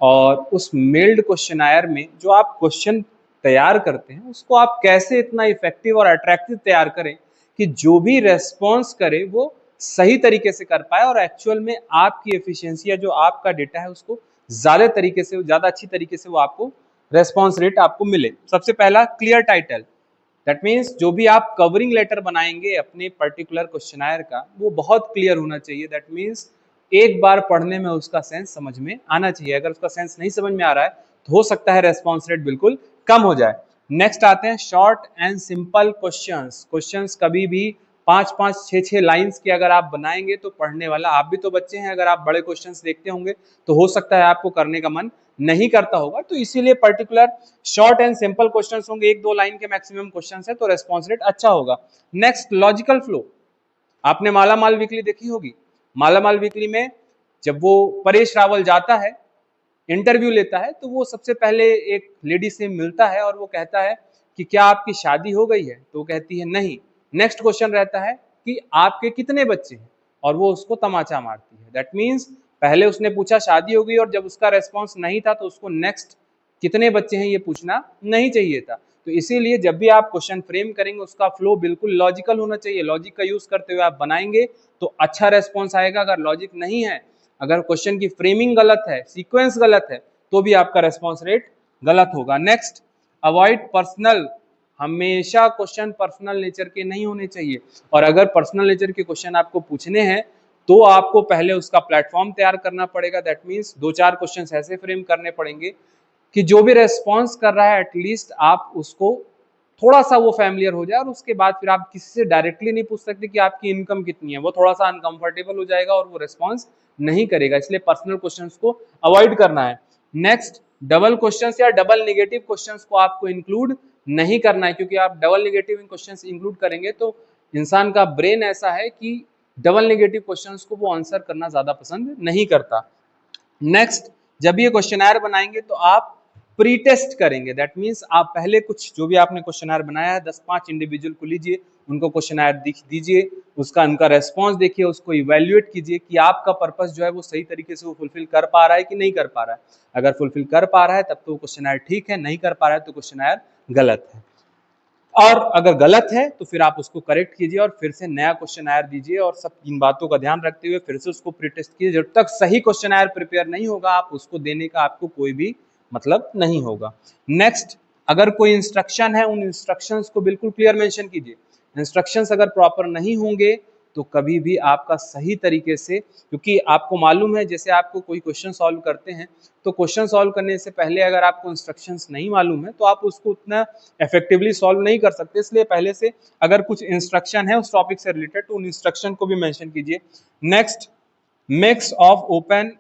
और उस मेल्ड क्वेश्चनायर में जो आप क्वेश्चन तैयार करते हैं उसको आप कैसे इतना इफेक्टिव और अट्रैक्टिव तैयार करें कि जो भी रेस्पॉन्स करे वो सही तरीके से कर पाए और एक्चुअल में आपकी एफिशिएंसी या जो आपका डेटा है उसको ज्यादा तरीके से, ज्यादा अच्छी तरीके से वो आपको रेस्पॉन्स रेट आपको मिले। सबसे पहला, क्लियर टाइटल। दैट मीन्स जो भी आप कवरिंग लेटर बनाएंगे अपने पर्टिकुलर क्वेश्चनायर का, वो बहुत क्लियर होना चाहिए। दैट मीन्स एक बार पढ़ने में उसका सेंस समझ में आना चाहिए। अगर उसका सेंस नहीं समझ में आ रहा है तो हो सकता है रेस्पॉन्स रेट बिल्कुल कम हो जाए। नेक्स्ट आते हैं short and simple questions. Questions कभी भी 5-5, 6-6 लाइंस के अगर आप बनाएंगे तो पढ़ने वाला, आप भी तो बच्चे हैं, अगर आप बड़े क्वेश्चंस देखते होंगे तो हो सकता है आपको करने का मन नहीं करता होगा। तो इसीलिए particular short and simple questions होंगे, 1-2 लाइन के मैक्सिमम क्वेश्चंस है, तो रेस्पॉन्स रेट अच्छा होगा। Next logical flow. आपने माला माल वीकली देखी होगी। माला माल वीकली में जब वो परेश रावल जाता है, इंटरव्यू लेता है, तो वो सबसे पहले एक लेडी से मिलता है और वो कहता है कि क्या आपकी शादी हो गई है, तो वो कहती है नहीं। नेक्स्ट क्वेश्चन रहता है कि आपके कितने बच्चे हैं, और वो उसको तमाचा मारती है। दैट मीन्स पहले उसने पूछा शादी हो गई, और जब उसका रेस्पॉन्स नहीं था तो उसको नेक्स्ट कितने बच्चे हैं ये पूछना नहीं चाहिए था। तो इसीलिए जब भी आप क्वेश्चन फ्रेम करेंगे उसका फ्लो बिल्कुल लॉजिकल होना चाहिए। लॉजिक का यूज करते हुए आप बनाएंगे तो अच्छा रेस्पॉन्स आएगा। अगर लॉजिक नहीं है, अगर क्वेश्चन की फ्रेमिंग गलत है, सीक्वेंस गलत है, तो भी आपका रेस्पॉन्स रेट गलत होगा। Next, avoid personal. हमेशा क्वेश्चन पर्सनल नेचर के नहीं होने चाहिए, और अगर पर्सनल नेचर के क्वेश्चन आपको पूछने हैं तो आपको पहले उसका प्लेटफॉर्म तैयार करना पड़ेगा। दैट मीन्स 2-4 क्वेश्चन ऐसे फ्रेम करने पड़ेंगे कि जो भी रेस्पॉन्स कर रहा है एटलीस्ट आप उसको थोड़ा सा वो फैमिलियर हो जाए, और उसके बाद फिर आप किसी से डायरेक्टली नहीं पूछ सकते कि आपकी इनकम कितनी है, वो थोड़ा सा अनकंफर्टेबल हो जाएगा और वो रेस्पॉन्स नहीं करेगा। इसलिए पर्सनल क्वेश्चंस को अवॉइड करना है। नेक्स्ट, डबल क्वेश्चंस या डबल नेगेटिव क्वेश्चंस को आपको इंक्लूड नहीं करना है, क्योंकि आप डबल नेगेटिव क्वेश्चंस इंक्लूड करेंगे तो इंसान का ब्रेन ऐसा है कि डबल नेगेटिव क्वेश्चंस को वो आंसर करना ज्यादा पसंद नहीं करता। नेक्स्ट, जब ये क्वेश्चनर बनाएंगे तो आप प्री टेस्ट करेंगे। दैट मीन्स आप पहले कुछ जो भी आपने क्वेश्चनर बनाया है 10-5 इंडिविजुअल को लीजिए, उनको क्वेश्चनर दीजिए, उसका उनका रेस्पॉन्स देखिए, उसको इवेल्युएट कीजिए कि आपका पर्पस जो है वो सही तरीके से वो फुलफिल कर पा रहा है कि नहीं कर पा रहा है। अगर फुलफिल कर पा रहा है तब तो क्वेश्चनर ठीक है, नहीं कर पा रहा है तो क्वेश्चनर गलत है। और अगर गलत है तो फिर आप उसको करेक्ट कीजिए और फिर से नया क्वेश्चनर दीजिए, और सब इन बातों का ध्यान रखते हुए फिर से उसको प्री टेस्ट कीजिए। जब तक सही क्वेश्चनर प्रिपेयर नहीं होगा आप उसको देने का आपको कोई भी मतलब नहीं होगा। नेक्स्ट, अगर कोई इंस्ट्रक्शन है उन इंस्ट्रक्शंस को बिल्कुल क्लियर मेंशन कीजिए। इंस्ट्रक्शंस अगर प्रॉपर नहीं होंगे तो कभी भी आपका सही तरीके से, क्योंकि आपको मालूम है जैसे आपको कोई क्वेश्चन सॉल्व करते हैं तो क्वेश्चन सॉल्व करने से पहले अगर आपको इंस्ट्रक्शंस नहीं मालूम है तो आप उसको उतना इफेक्टिवली सॉल्व नहीं कर सकते। इसलिए पहले से अगर कुछ इंस्ट्रक्शन है उस टॉपिक से रिलेटेड तो उन इंस्ट्रक्शन को भी मेंशन कीजिए। Next, mix of open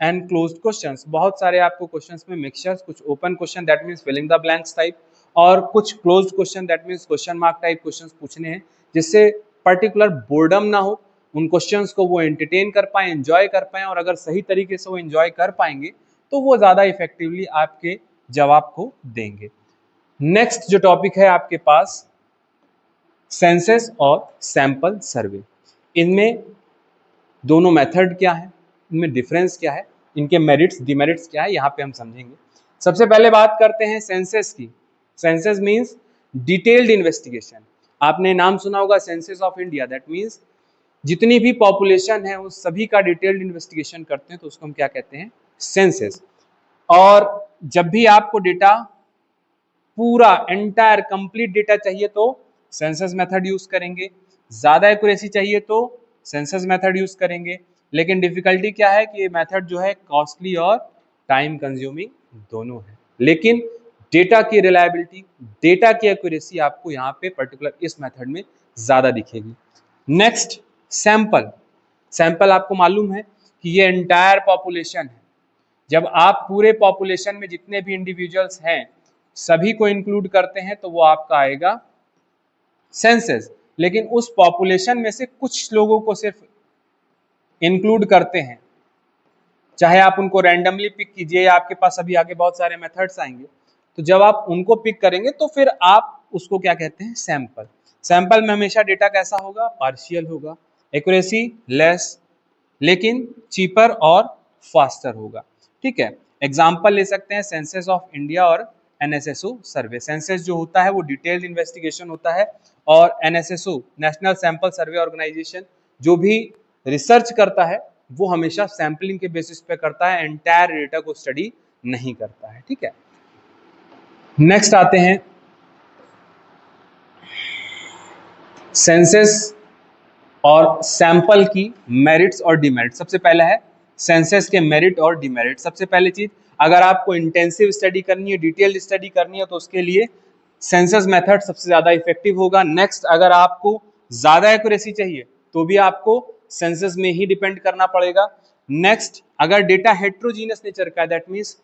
and closed questions. बहुत सारे आपको क्वेश्चंस में मिक्सचर्स, कुछ open question that means filling the blanks type, और कुछ closed question that means question mark type questions पूछने हैं, जिससे पर्टिकुलर बोर्डम ना हो, उन क्वेश्चंस को वो एंटरटेन कर पाए, एंजॉय कर पाए, और अगर सही तरीके से वो एंजॉय कर पाएंगे तो वो ज्यादा इफेक्टिवली आपके जवाब को देंगे। नेक्स्ट जो टॉपिक है आपके पास सेंसस और सैंपल सर्वे। इनमें दोनों मेथड क्या है, इनमें डिफरेंस क्या है, इनके मेरिट्स डिमेरिट्स क्या है, यहाँ पे हम समझेंगे। सबसे पहले बात करते हैं सेंसस की। Census means detailed investigation. आपने नाम सुना होगा census of India. That means जितनी भी पॉपुलेशन है उस सभी का डिटेल्ड इन्वेस्टिगेशन करते हैं तो उसको हम क्या कहते हैं, सेंसस। और जब भी आपको डेटा पूरा एंटायर कंप्लीट डेटा चाहिए तो सेंसस मेथड यूज करेंगे, ज्यादा एक्यूरेसी चाहिए तो सेंसस मेथड यूज करेंगे। लेकिन डिफिकल्टी क्या है कि ये मेथड जो है कॉस्टली और टाइम कंज्यूमिंग दोनों है, लेकिन डेटा की रिलायबिलिटी, डेटा की एक्यूरेसी आपको यहाँ पे पर्टिकुलर इस मेथड में ज्यादा दिखेगी। Next, sample. सैंपल आपको मालूम है कि ये एंटायर पॉपुलेशन है। जब आप पूरे पॉपुलेशन में जितने भी इंडिविजुअल्स हैं सभी को इंक्लूड करते हैं तो वो आपका आएगा सेंसस। लेकिन उस पॉपुलेशन में से कुछ लोगों को सिर्फ इंक्लूड करते हैं, चाहे आप उनको रैंडमली पिक कीजिए या आपके पास अभी आगे बहुत सारे मेथड्स आएंगे, तो जब आप उनको पिक करेंगे तो फिर आप उसको क्या कहते हैं, सैंपल। सैंपल में हमेशा डेटा कैसा होगा, पार्शियल होगा, एक्यूरेसी लेस, लेकिन चीपर और फास्टर होगा। ठीक है, एग्जाम्पल ले सकते हैं सेंसस ऑफ इंडिया और एनएसएसओ सर्वे। सेंसस जो होता है वो डिटेल्ड इन्वेस्टिगेशन होता है, और NSSO national sample survey organisation जो भी रिसर्च करता है वो हमेशा सैंपलिंग के बेसिस पे करता है, एंटायर डेटा को स्टडी नहीं करता है। ठीक है, नेक्स्ट आते हैं सेंसस और सैंपल की मेरिट्स और डिमेरिट। सबसे पहला है सेंसस के मेरिट और डिमेरिट। सबसे पहली चीज, अगर आपको इंटेंसिव स्टडी करनी है, डिटेल्ड स्टडी करनी है, तो उसके लिए सेंसस मेथड सबसे ज्यादा इफेक्टिव होगा। नेक्स्ट, अगर आपको ज्यादा एक्यूरेसी चाहिए तो भी आपको सेंसस में ही डिपेंड करना पड़ेगा। नेक्स्ट, अगर डेटा हेट्रोजीनियस नेचर का है, दैट मीन्स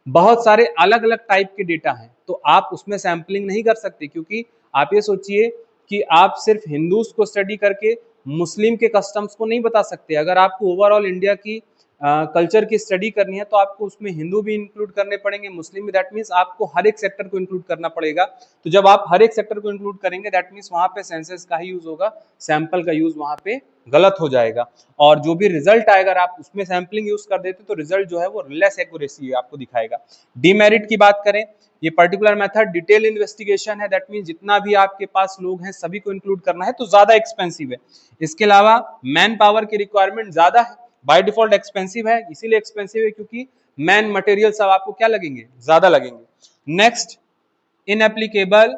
बहुत सारे अलग अलग टाइप के डेटा हैं, तो आप उसमें सैंपलिंग नहीं कर सकते, क्योंकि आप ये सोचिए कि आप सिर्फ हिंदूज को स्टडी करके मुस्लिम के कस्टम्स को नहीं बता सकते। अगर आपको ओवरऑल इंडिया की कल्चर की स्टडी करनी है तो आपको उसमें हिंदू भी इंक्लूड करने पड़ेंगे, मुस्लिम भी। दैट मीन्स आपको हर एक सेक्टर को इंक्लूड करना पड़ेगा। तो जब आप हर एक सेक्टर को इंक्लूड करेंगे, दैट मीन्स वहां पे सेंसस का ही यूज होगा, सैंपल का यूज वहां पे गलत हो जाएगा। और जो भी रिजल्ट आएगा, अगर आप उसमें सैंपलिंग यूज कर देते तो रिजल्ट जो है वो लेस एक्यूरेसी आपको दिखाएगा। डीमेरिट की बात करें, ये पर्टिकुलर मेथड डिटेल इन्वेस्टिगेशन है, दैट मीन जितना भी आपके पास लोग हैं सभी को इंक्लूड करना है, तो ज्यादा एक्सपेंसिव है। इसके अलावा मैन पावर की रिक्वायरमेंट ज्यादा है, बाय डिफॉल्ट एक्सपेंसिव है। इसीलिए एक्सपेंसिव है क्योंकि मैन मटेरियल सब आपको क्या लगेंगे, ज्यादा लगेंगे। Next, inapplicable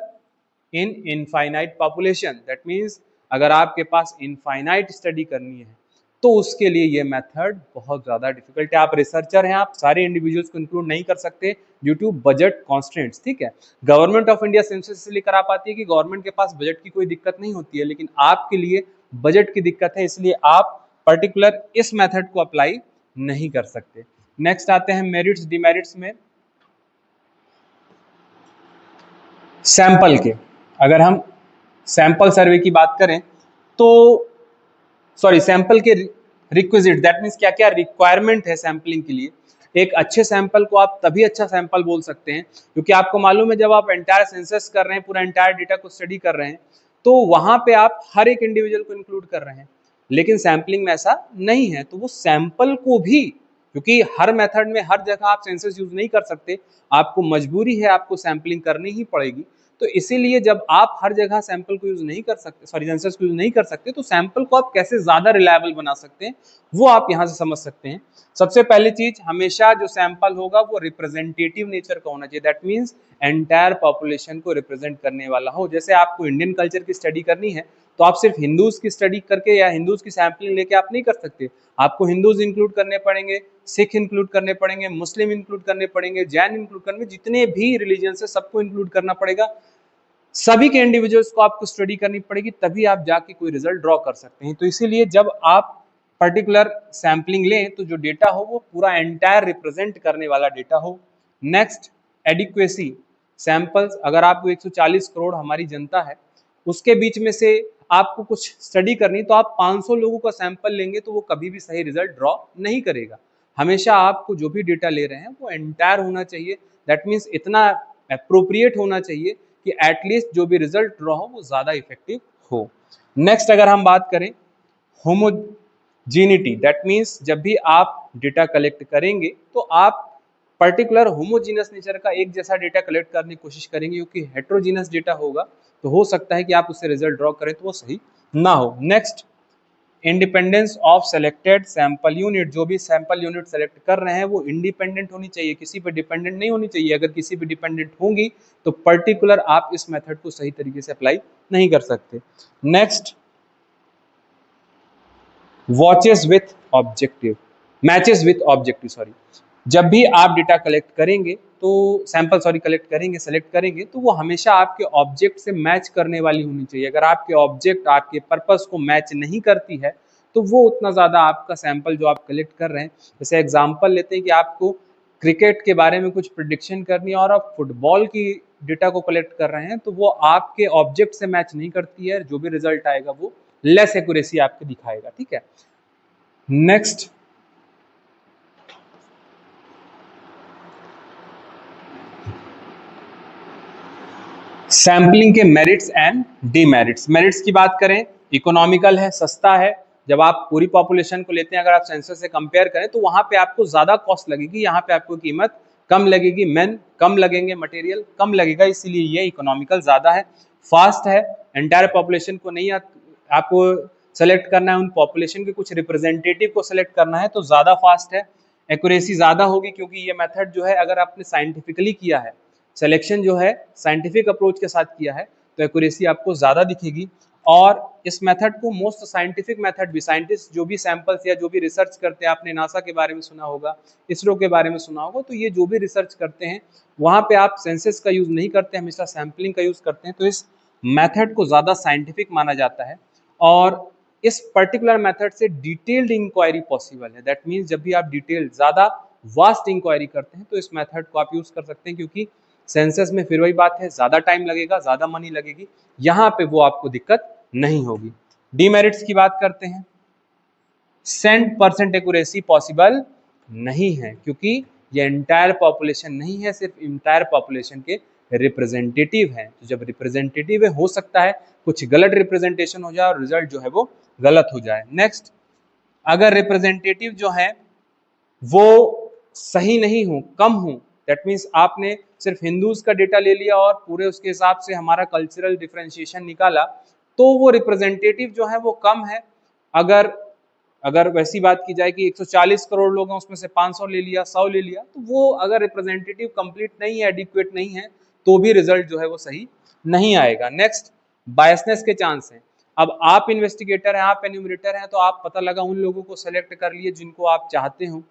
in infinite population. That means अगर आपके पास इनफाइनाइट स्टडी करनी है तो उसके लिए ये मेथड बहुत ज्यादा डिफिकल्ट है। आप रिसर्चर हैं, आप सारे इंडिविजुअल्स को इंक्लूड नहीं कर सकते ड्यू टू बजट कॉन्स्टेंट्स। ठीक है, गवर्नमेंट ऑफ इंडिया सेंसस इसलिए करा पाती है कि गवर्नमेंट के पास बजट की कोई दिक्कत नहीं होती है, लेकिन आपके लिए बजट की दिक्कत है, इसलिए आप पर्टिकुलर इस मेथड को अप्लाई नहीं कर सकते। नेक्स्ट आते हैं मेरिट्स डिमेरिट्स में। सैंपल के, अगर हम सैंपल सर्वे की बात करें तो सैंपल के रिक्विजिट, दैट मीन्स क्या क्या रिक्वायरमेंट है सैंपलिंग के लिए। एक अच्छे सैंपल को आप तभी अच्छा सैंपल बोल सकते हैं क्योंकि आपको मालूम है जब आप एंटायर सेंसस कर रहे हैं, पूरा एंटायर डेटा को स्टडी कर रहे हैं, तो वहां पे आप हर एक इंडिविजुअल को इंक्लूड कर रहे हैं। लेकिन सैंपलिंग में ऐसा नहीं है, तो वो सैंपल को भी, क्योंकि हर मेथड में हर जगह आप सेंसस यूज नहीं कर सकते, आपको मजबूरी है, आपको सैंपलिंग करनी ही पड़ेगी। तो इसीलिए जब आप हर जगह सैंपल को यूज नहीं कर सकते, सेंसस को यूज नहीं कर सकते, तो सैंपल को आप कैसे ज्यादा रिलायबल बना सकते हैं वो आप यहां से समझ सकते हैं। सबसे पहली चीज, हमेशा जो सैंपल होगा वो रिप्रेजेंटेटिव नेचर का होना चाहिए। दैट मीन्स एंटायर पॉपुलेशन को रिप्रेजेंट करने वाला हो। जैसे आपको इंडियन कल्चर की स्टडी करनी है तो आप सिर्फ हिंदूज की स्टडी करके या हिंदूज की सैंपलिंग लेके आप नहीं कर सकते, आपको हिंदूज इंक्लूड करने पड़ेंगे, सिख इंक्लूड करने पड़ेंगे, मुस्लिम इंक्लूड करने पड़ेंगे, जैन इंक्लूड करने, जितने भी रिलीजन है सबको इंक्लूड करना पड़ेगा। सभी के इंडिविजुअल्स को आपको स्टडी करनी पड़ेगी, तभी आप जाके कोई रिजल्ट ड्रॉ कर सकते हैं। तो इसीलिए जब आप पर्टिकुलर सैंपलिंग लें तो जो डेटा हो वो पूरा एंटायर रिप्रेजेंट करने वाला डेटा हो। Next, adequacy. सैंपल्स, अगर आपको 140 करोड़ हमारी जनता है, उसके बीच में से आपको कुछ स्टडी करनी, तो आप 500 लोगों का सैंपल लेंगे तो वो कभी भी सही रिजल्ट ड्रॉ नहीं करेगा। हमेशा आपको जो भी डेटा ले रहे हैं वो एंटायर होना चाहिए। दैट मीन्स इतना अप्रोप्रिएट होना चाहिए कि एटलीस्ट जो भी रिजल्ट ड्रॉ हो वो ज्यादा इफेक्टिव हो। नेक्स्ट, अगर हम बात करें होमोजीनिटी, दैट मीन्स जब भी आप डेटा कलेक्ट करेंगे तो आप पर्टिकुलर होमोजीनस नेचर का एक जैसा डेटा कलेक्ट करने की कोशिश करेंगे, क्योंकि हेट्रोजीनस डेटा होगा तो हो सकता है कि आप उससे रिजल्ट ड्रॉ करें तो वो सही ना हो। Next, independence of selected sample unit. जो भी सैंपल यूनिट सेलेक्ट कर रहे हैं वो इंडिपेंडेंट होनी चाहिए, किसी पे डिपेंडेंट नहीं होनी चाहिए। अगर किसी पे डिपेंडेंट होंगी तो पर्टिकुलर आप इस मेथड को सही तरीके से अप्लाई नहीं कर सकते। Next, watches with objective, matches with objective, sorry. जब भी आप डेटा कलेक्ट करेंगे तो सैंपल कलेक्ट करेंगे, सेलेक्ट करेंगे, तो वो हमेशा आपके ऑब्जेक्ट से मैच करने वाली होनी चाहिए। अगर आपके ऑब्जेक्ट आपके पर्पस को मैच नहीं करती है तो वो उतना ज़्यादा आपका सैंपल जो आप कलेक्ट कर रहे हैं, जैसे एग्जांपल लेते हैं कि आपको क्रिकेट के बारे में कुछ प्रिडिक्शन करनी है और आप फुटबॉल की डेटा को कलेक्ट कर रहे हैं, तो वो आपके ऑब्जेक्ट से मैच नहीं करती है, जो भी रिजल्ट आएगा वो लेस एक्यूरेसी आपको दिखाएगा। ठीक है, नेक्स्ट, सैंपलिंग के मेरिट्स एंड डीमेरिट्स। मेरिट्स की बात करें, इकोनॉमिकल है, सस्ता है। जब आप पूरी पॉपुलेशन को लेते हैं, अगर आप सेंसस से कंपेयर करें तो वहां पे आपको ज्यादा कॉस्ट लगेगी, यहाँ पे आपको कीमत कम लगेगी, मैन कम लगेंगे, मटेरियल कम लगेगा, इसीलिए ये इकोनॉमिकल ज्यादा है। फास्ट है, एंटायर पॉपुलेशन को नहीं आपको सेलेक्ट करना है, उन पॉपुलेशन के कुछ रिप्रेजेंटेटिव को सेलेक्ट करना है, तो ज्यादा फास्ट है। एक्यूरेसी ज्यादा होगी क्योंकि ये मेथड जो है अगर आपने साइंटिफिकली किया है, सिलेक्शन जो है साइंटिफिक अप्रोच के साथ किया है, तो एक्यूरेसी आपको ज्यादा दिखेगी। और इस मेथड को मोस्ट साइंटिफिक मेथड भी, साइंटिस्ट जो भी सैंपल्स या जो भी रिसर्च करते हैं, आपने नासा के बारे में सुना होगा, इसरो के बारे में सुना होगा, तो ये जो भी रिसर्च करते हैं वहाँ पे आप सेंसस का यूज नहीं करते, हमेशा सैम्पलिंग का यूज करते हैं। तो इस मेथड को ज़्यादा साइंटिफिक माना जाता है और इस पर्टिकुलर मेथड से डिटेल्ड इंक्वायरी पॉसिबल है। दैट मीन्स जब भी आप डिटेल्ड ज़्यादा वास्ट इंक्वायरी करते हैं तो इस मेथड को आप यूज कर सकते हैं, क्योंकि सेंसस में फिर वही बात है, ज़्यादा टाइम लगेगा, ज़्यादा मनी लगेगी, यहाँ पे वो आपको दिक्कत नहीं होगी। डीमेरिट्स की बात करते हैं। 100% एक्यूरेसी पॉसिबल नहीं है, क्योंकि ये एंटायर पॉपुलेशन नहीं है, सिर्फ इंटायर पॉपुलेशन के रिप्रेजेंटेटिव हैं। तो जब रिप्रेजेंटेटिव है, हो सकता है कुछ गलत रिप्रेजेंटेशन हो जाए और रिजल्ट जो है वो गलत हो जाए। नेक्स्ट, अगर रिप्रेजेंटेटिव जो है वो सही नहीं हो, कम हो, दैट मीन्स आपने सिर्फ हिंदूज का डेटा ले लिया और पूरे उसके हिसाब से हमारा कल्चरल डिफरेंशिएशन निकाला, तो वो रिप्रेजेंटेटिव जो है वो कम है। अगर वैसी बात की जाए कि 140 करोड़ लोग हैं, उसमें से 500 ले लिया, 100 ले लिया, तो वो अगर रिप्रेजेंटेटिव कंप्लीट नहीं है, एडिक्वेट नहीं है, तो भी रिजल्ट जो है वो सही नहीं आएगा। नेक्स्ट, बायसनेस के चांस हैं। अब आप इन्वेस्टिगेटर हैं, आप एन्यूमरेटर हैं, तो आप पता लगा उन लोगों को सेलेक्ट कर लिए जिनको आप चाहते हो,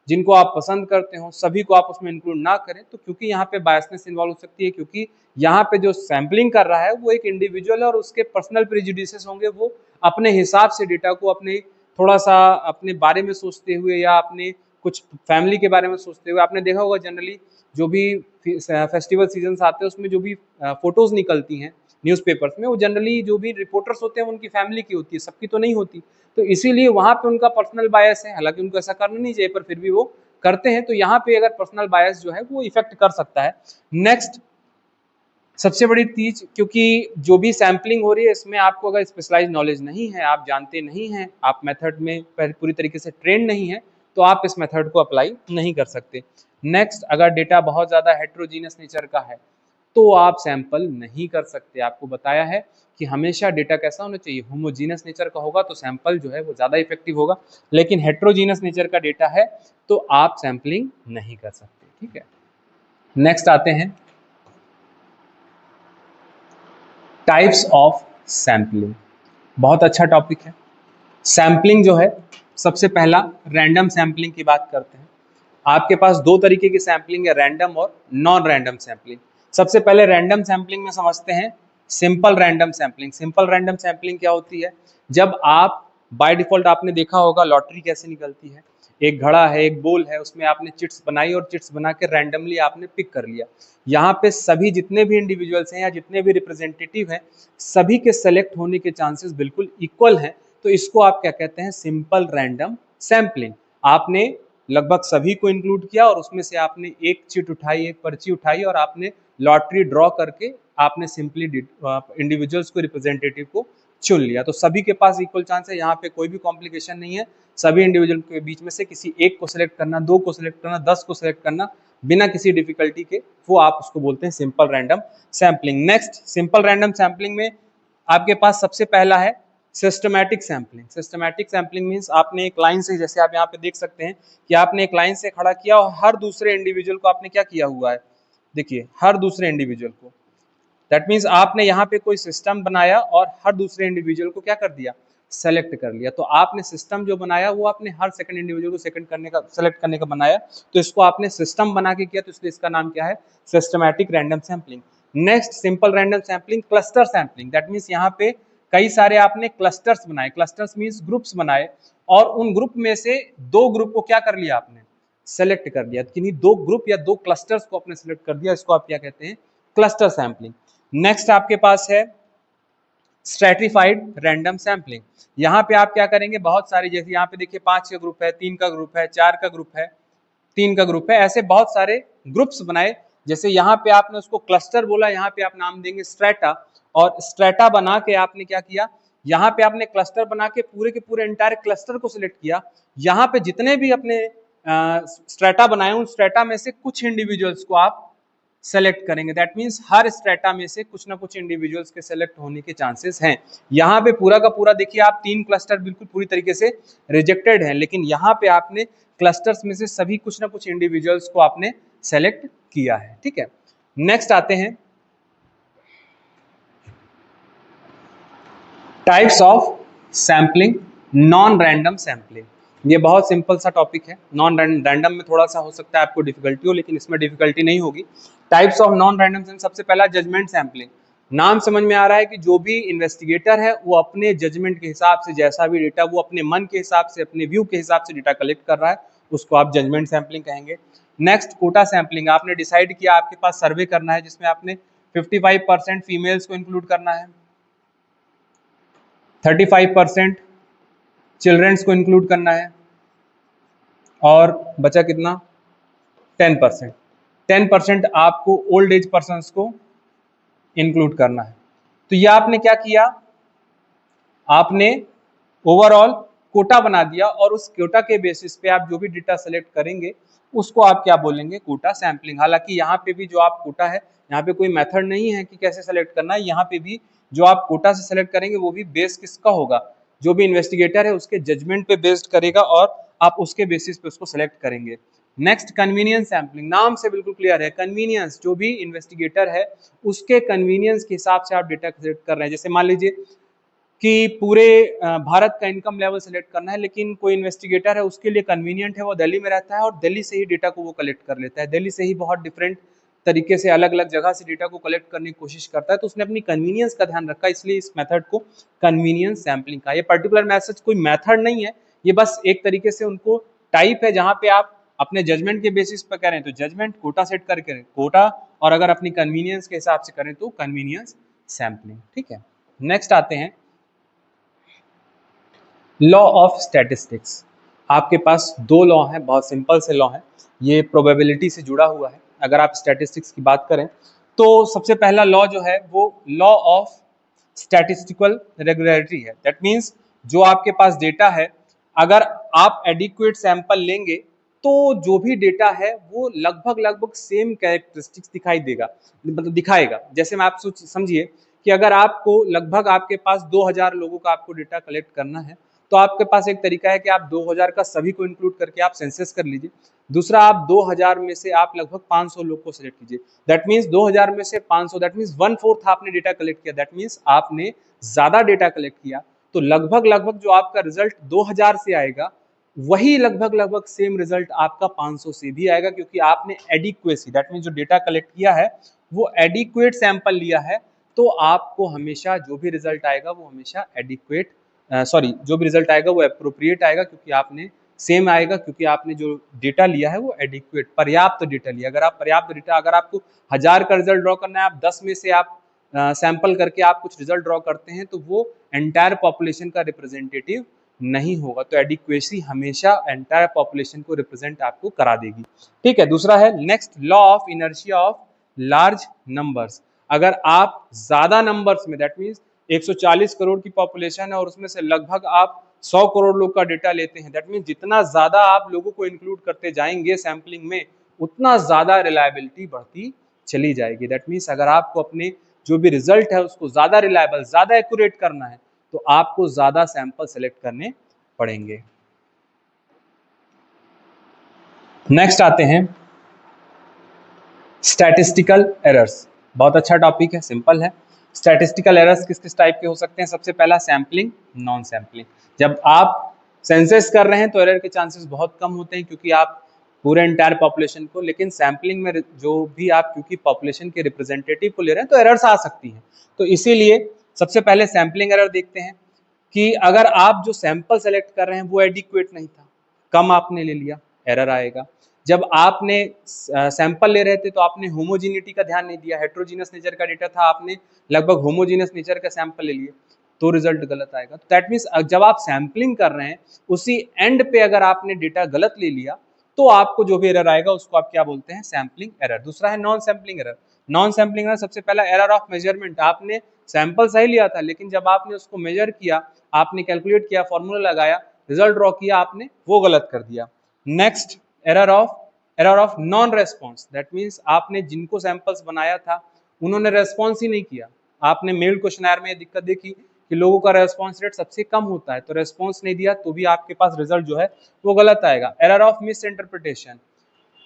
जिनको आप पसंद करते हो, सभी को आप उसमें इंक्लूड ना करें, तो क्योंकि यहाँ पे बायसनेस इन्वॉल्व हो सकती है, क्योंकि यहाँ पे जो सैम्पलिंग कर रहा है वो एक इंडिविजुअल है और उसके पर्सनल प्रेजुडिसेस होंगे, वो अपने हिसाब से डेटा को अपने थोड़ा सा अपने बारे में सोचते हुए या अपने कुछ फैमिली के बारे में सोचते हुए, आपने देखा होगा जनरली जो भी फेस्टिवल सीजन आते हैं उसमें जो भी फोटोज निकलती हैं न्यूज़पेपर्स में, वो जनरली जो भी रिपोर्टर्स होते हैं उनकी फैमिली की होती है, सबकी तो नहीं होती। तो इसीलिए वहाँ पे उनका पर्सनल बायस है, हालांकि उनको ऐसा करना नहीं चाहिए पर फिर भी वो करते हैं। तो यहाँ पे अगर पर्सनल बायस जो है वो इफेक्ट कर सकता है। नेक्स्ट, सबसे बड़ी चीज, क्योंकि जो भी सैम्पलिंग हो रही है इसमें आपको अगर स्पेशलाइज नॉलेज नहीं है, आप जानते नहीं हैं, आप मेथड में पूरी तरीके से ट्रेन नहीं है, तो आप इस मेथड को अप्लाई नहीं कर सकते। नेक्स्ट, अगर डेटा बहुत ज़्यादा हेट्रोजीनियस नेचर का है तो आप सैंपल नहीं कर सकते। आपको बताया है कि हमेशा डेटा कैसा होना चाहिए, होमोजीनियस नेचर का होगा तो सैंपल जो है वो ज़्यादा इफेक्टिव होगा, लेकिन हेट्रोजीनियस नेचर का डेटा है तो आप सैंपलिंग नहीं कर सकते। ठीक है, नेक्स्ट आते हैं टाइप्स ऑफ सैम्पलिंग। बहुत अच्छा टॉपिक है। सैम्पलिंग जो है, सबसे पहला रैंडम सैम्पलिंग की बात करते हैं। आपके पास दो तरीके की सैम्पलिंग है, रैंडम और नॉन रैंडम सैम्पलिंग। सबसे पहले रैंडम सैम्पलिंग में समझते हैं simple random sampling. Simple random sampling क्या होती है, जब आप बाय डिफॉल्ट आपने देखा होगा लॉटरी कैसे निकलती है, एक घड़ा है, एक बोल है, उसमें आपने चिट्स बनाई और चिट्स बना के रैंडमली आपने पिक कर लिया। यहाँ पे सभी जितने भी इंडिविजुअल्स हैं या जितने भी रिप्रेजेंटेटिव हैं, सभी के सेलेक्ट होने के चांसेस बिल्कुल इक्वल हैं। तो इसको आप क्या कहते हैं, सिंपल रैंडम सैम्पलिंग। आपने लगभग सभी को इंक्लूड किया और उसमें से आपने एक चिट उठाई, एक पर्ची उठाई और आपने लॉटरी ड्रॉ करके आपने सिंपली इंडिविजुअल्स को, रिप्रेजेंटेटिव को चुन लिया। तो सभी के पास इक्वल चांस है, यहाँ पे कोई भी कॉम्प्लिकेशन नहीं है। सभी इंडिविजुअल के बीच में से किसी एक को सिलेक्ट करना, दो को सिलेक्ट करना, 10 को सिलेक्ट करना बिना किसी डिफिकल्टी के, वो आप उसको बोलते हैं simple random sampling. Next, simple random sampling में आपके पास सबसे पहला है systematic sampling. Systematic sampling means आपने एक लाइन से, जैसे आप यहाँ पे देख सकते हैं कि आपने एक लाइन से खड़ा किया और हर दूसरे इंडिविजुअल को आपने क्या किया हुआ है, देखिए हर दूसरे इंडिविजुअल को, दैट मीन्स आपने यहाँ पे कोई सिस्टम बनाया और हर दूसरे इंडिविजुअल को क्या कर दिया, सेलेक्ट कर लिया। तो आपने सिस्टम जो बनाया वो आपने हर सेकंड इंडिविजुअल को सेलेक्ट करने का बनाया, तो इसको आपने सिस्टम बना के किया, तो इसलिए इसका नाम क्या है, systematic random sampling. Next, simple random sampling, cluster sampling. That means यहाँ पे कई सारे आपने क्लस्टर्स बनाए, क्लस्टर्स मीन्स ग्रुप्स बनाए, और उन ग्रुप में से दो ग्रुप को क्या कर लिया, आपने सेलेक्ट कर लिया, किन्हीं दो ग्रुप या दो क्लस्टर्स को आपने सेलेक्ट कर दिया, इसको आप क्या कहते हैं, क्लस्टर सैम्पलिंग। नेक्स्ट आपके पास है स्ट्रेटिफाइड रैंडम सैम्पलिंग। यहाँ पे आप क्या करेंगे, बहुत सारे, जैसे यहाँ पे देखिए 5 का ग्रुप है, 3 का ग्रुप है, 4 का ग्रुप है, 3 का ग्रुप है, ऐसे बहुत सारे ग्रुप्स बनाए। जैसे यहाँ पे आपने उसको क्लस्टर बोला, यहाँ पे आप नाम देंगे स्ट्रेटा, और स्ट्रेटा बना के आपने क्या किया, यहाँ पे आपने क्लस्टर बना के पूरे के पूरे एंटायर क्लस्टर को सिलेक्ट किया। यहाँ पे जितने भी अपने स्ट्रेटा बनाए, उन स्ट्रेटा में से कुछ इंडिविजुअल्स को आप सेलेक्ट करेंगे। दैट मीन्स हर स्ट्रेटा में से कुछ ना कुछ इंडिविजुअल्स के सेलेक्ट होने के चांसेस हैं। यहाँ पे पूरा का पूरा देखिए आप 3 क्लस्टर बिल्कुल पूरी तरीके से रिजेक्टेड हैं, लेकिन यहाँ पे आपने क्लस्टर्स में से सभी कुछ ना कुछ इंडिविजुअल्स को आपने सेलेक्ट किया है। ठीक है, नेक्स्ट आते हैं types of sampling, non random sampling. ये बहुत सिंपल सा टॉपिक है। नॉन रैंडम में थोड़ा सा हो सकता है आपको डिफिकल्टी हो, लेकिन इसमें डिफिकल्टी नहीं होगी। Types of non random sampling, सबसे पहला जजमेंट सैम्पलिंग। नाम समझ में आ रहा है कि जो भी इन्वेस्टिगेटर है वो अपने जजमेंट के हिसाब से जैसा भी डेटा, वो अपने मन के हिसाब से, अपने व्यू के हिसाब से डेटा कलेक्ट कर रहा है, उसको आप जजमेंट सैम्पलिंग कहेंगे। नेक्स्ट कोटा सैम्पलिंग, आपने डिसाइड किया आपके पास सर्वे करना है जिसमें आपने 55% फीमेल्स को इंक्लूड करना है, 35% चिल्ड्रंस को इंक्लूड करना है, और बचा कितना, 10%। 10% आपको ओल्ड एज पर्सन को इंक्लूड करना है। तो ये आपने क्या किया, आपने ओवरऑल कोटा बना दिया, और उस कोटा के बेसिस पे आप जो भी डेटा सेलेक्ट करेंगे उसको आप क्या बोलेंगे, कोटा सैम्पलिंग। हालांकि यहाँ पे भी जो आप कोटा है, यहाँ पे कोई मेथड नहीं है कि कैसे सेलेक्ट करना है। यहाँ पे भी जो आप कोटा से सेलेक्ट करेंगे वो भी बेस किसका होगा, जो भी इन्वेस्टिगेटर है उसके जजमेंट पे बेस्ड करेगा, और आप उसके बेसिस पे उसको सेलेक्ट करेंगे। नेक्स्ट कन्वीनियंस सैम्पलिंग, नाम से बिल्कुल क्लियर है, कन्वीनियंस, जो भी इन्वेस्टिगेटर है उसके कन्वीनियंस के हिसाब से आप डेटा सेलेक्ट कर रहे हैं। जैसे मान लीजिए कि पूरे भारत का इनकम लेवल सेलेक्ट करना है, लेकिन कोई इन्वेस्टिगेटर है उसके लिए कन्वीनियंट है, वो दिल्ली में रहता है और दिल्ली से ही डेटा को वो कलेक्ट कर लेता है, दिल्ली से ही बहुत डिफरेंट तरीके से अलग अलग जगह से डेटा को कलेक्ट करने की कोशिश करता है, तो उसने अपनी कन्वीनियंस का ध्यान रखा, इसलिए इस मेथड को कन्वीनियंस सैम्पलिंग का। ये पर्टिकुलर मैसेज कोई मेथड नहीं है, ये बस एक तरीके से उनको टाइप है जहां पे आप अपने जजमेंट के बेसिस पर करें तो जजमेंट, कोटा सेट करके कोटा, और अगर अपनी कन्वीनियंस के हिसाब से करें तो कन्वीनियंस सैम्पलिंग। ठीक है, नेक्स्ट आते हैं लॉ ऑफ स्टैटिस्टिक्स। आपके पास दो लॉ हैं, बहुत सिंपल से लॉ हैं, ये प्रोबेबिलिटी से जुड़ा हुआ है। अगर आप स्टैटिस्टिक्स की बात करें तो सबसे पहला लॉ जो है वो लॉ ऑफ स्टैटिस्टिकल रेगुलरिटी है। दैट मीन्स जो आपके पास डेटा है, अगर आप एडिक्वेट सैंपल लेंगे तो जो भी डेटा है वो लगभग लगभग सेम कैरेक्टरिस्टिक्स दिखाई देगा, मतलब दिखाएगा। जैसे मैं आप समझिए कि अगर आपको लगभग आपके पास 2000 लोगों का आपको डेटा कलेक्ट करना है, तो आपके पास एक तरीका है कि आप 2000 का सभी को इंक्लूड करके आप सेंसस कर लीजिए। दूसरा, आप 2000 में से आप लगभग 500 लोग को सिलेक्ट कीजिए। दैट मीन्स 2000 में से 500, दैट मीन्स 1/4 आपने डेटा कलेक्ट किया, दैट मीन्स आपने ज्यादा डेटा कलेक्ट किया, तो लगभग लगभग जो आपका रिजल्ट 2000 से आएगा वही लगभग लगभग सेम रिजल्ट आपका 500 से भी आएगा, क्योंकि आपने एडिक्वेसी, दैट मीन्स जो डेटा कलेक्ट किया है वो एडिक्वेट सैंपल लिया है, तो आपको हमेशा जो भी रिजल्ट आएगा वो हमेशा एडिक्वेट, जो भी रिजल्ट आएगा वो एप्रोप्रिएट आएगा, क्योंकि आपने सेम आएगा, क्योंकि आपने जो डेटा लिया है वो एडिक्वेट, पर्याप्त डेटा लिया। अगर आप पर्याप्त डेटा, अगर आपको 1000 का रिजल्ट ड्रॉ करना है, आप 10 में से आप सैंपल करके आप कुछ रिजल्ट ड्रॉ करते हैं, तो वो एंटायर पॉपुलेशन का रिप्रेजेंटेटिव नहीं होगा। तो एडिक्वेसी हमेशा एंटायर पॉपुलेशन को रिप्रेजेंट आपको करा देगी। ठीक है, दूसरा है next law of inertia of large numbers. अगर आप ज्यादा नंबर्स में, दैट मीन्स 140 करोड़ की पॉपुलेशन है और उसमें से लगभग आप 100 करोड़ लोग का डेटा लेते हैं, दैट मीन्स जितना ज्यादा आप लोगों को इंक्लूड करते जाएंगे सैंपलिंग में, उतना ज्यादा रिलायबिलिटी बढ़ती चली जाएगी। दैट मीन्स अगर आपको अपने जो भी रिजल्ट है उसको ज्यादा रिलायबल, ज्यादा एक्यूरेट करना है, तो आपको ज्यादा सैंपल सेलेक्ट करने पड़ेंगे। नेक्स्ट आते हैं स्टैटिस्टिकल एरर्स। बहुत अच्छा टॉपिक है, सिंपल है। स्टैटिस्टिकल एरर्स किस किस टाइप के हो सकते हैं? सबसे पहला सैम्पलिंग, नॉन सैम्पलिंग। जब आप सेंसस कर रहे हैं तो एरर के चांसेस बहुत कम होते हैं, क्योंकि आप पूरे एंटायर पॉपुलेशन को, लेकिन सैम्पलिंग में जो भी आप क्योंकि पॉपुलेशन के रिप्रेजेंटेटिव को ले रहे हैं तो एरर्स आ सकती हैं। तो इसीलिए सबसे पहले सैम्पलिंग एरर देखते हैं कि अगर आप जो सैंपल सेलेक्ट कर रहे हैं वो एडिक्वेट नहीं था, कम आपने ले लिया, एरर आएगा। जब आपने सैंपल ले रहे थे तो आपने होमोजीनिटी का ध्यान नहीं दिया, हेट्रोजीनियस नेचर का डेटा था, आपने लगभग होमोजीनियस नेचर का सैंपल ले लिए, तो रिजल्ट गलत आएगा। तो दैट मीन्स जब आप सैंपलिंग कर रहे हैं उसी एंड पे अगर आपने डेटा गलत ले लिया तो आपको जो भी एरर आएगा उसको आप क्या बोलते हैं? Sampling error. दूसरा है non sampling error. Non sampling error सबसे पहला एरर ऑफ मेजरमेंट। आपने सैंपल सही लिया था, लेकिन जब आपने उसको मेजर किया, आपने कैलकुलेट किया, फॉर्मूला लगाया, रिजल्ट ड्रॉ किया, आपने वो गलत कर दिया। Next error of non response. That means आपने जिनको सैंपल्स बनाया था उन्होंने रेस्पॉन्स ही नहीं किया। आपने मेल क्वेश्चनर में दिक्कत देखी कि लोगों का रेस्पॉन्स रेट सबसे कम होता है, तो रेस्पॉन्स नहीं दिया तो भी आपके पास रिजल्ट जो है वो गलत आएगा। Error of miss interpretation.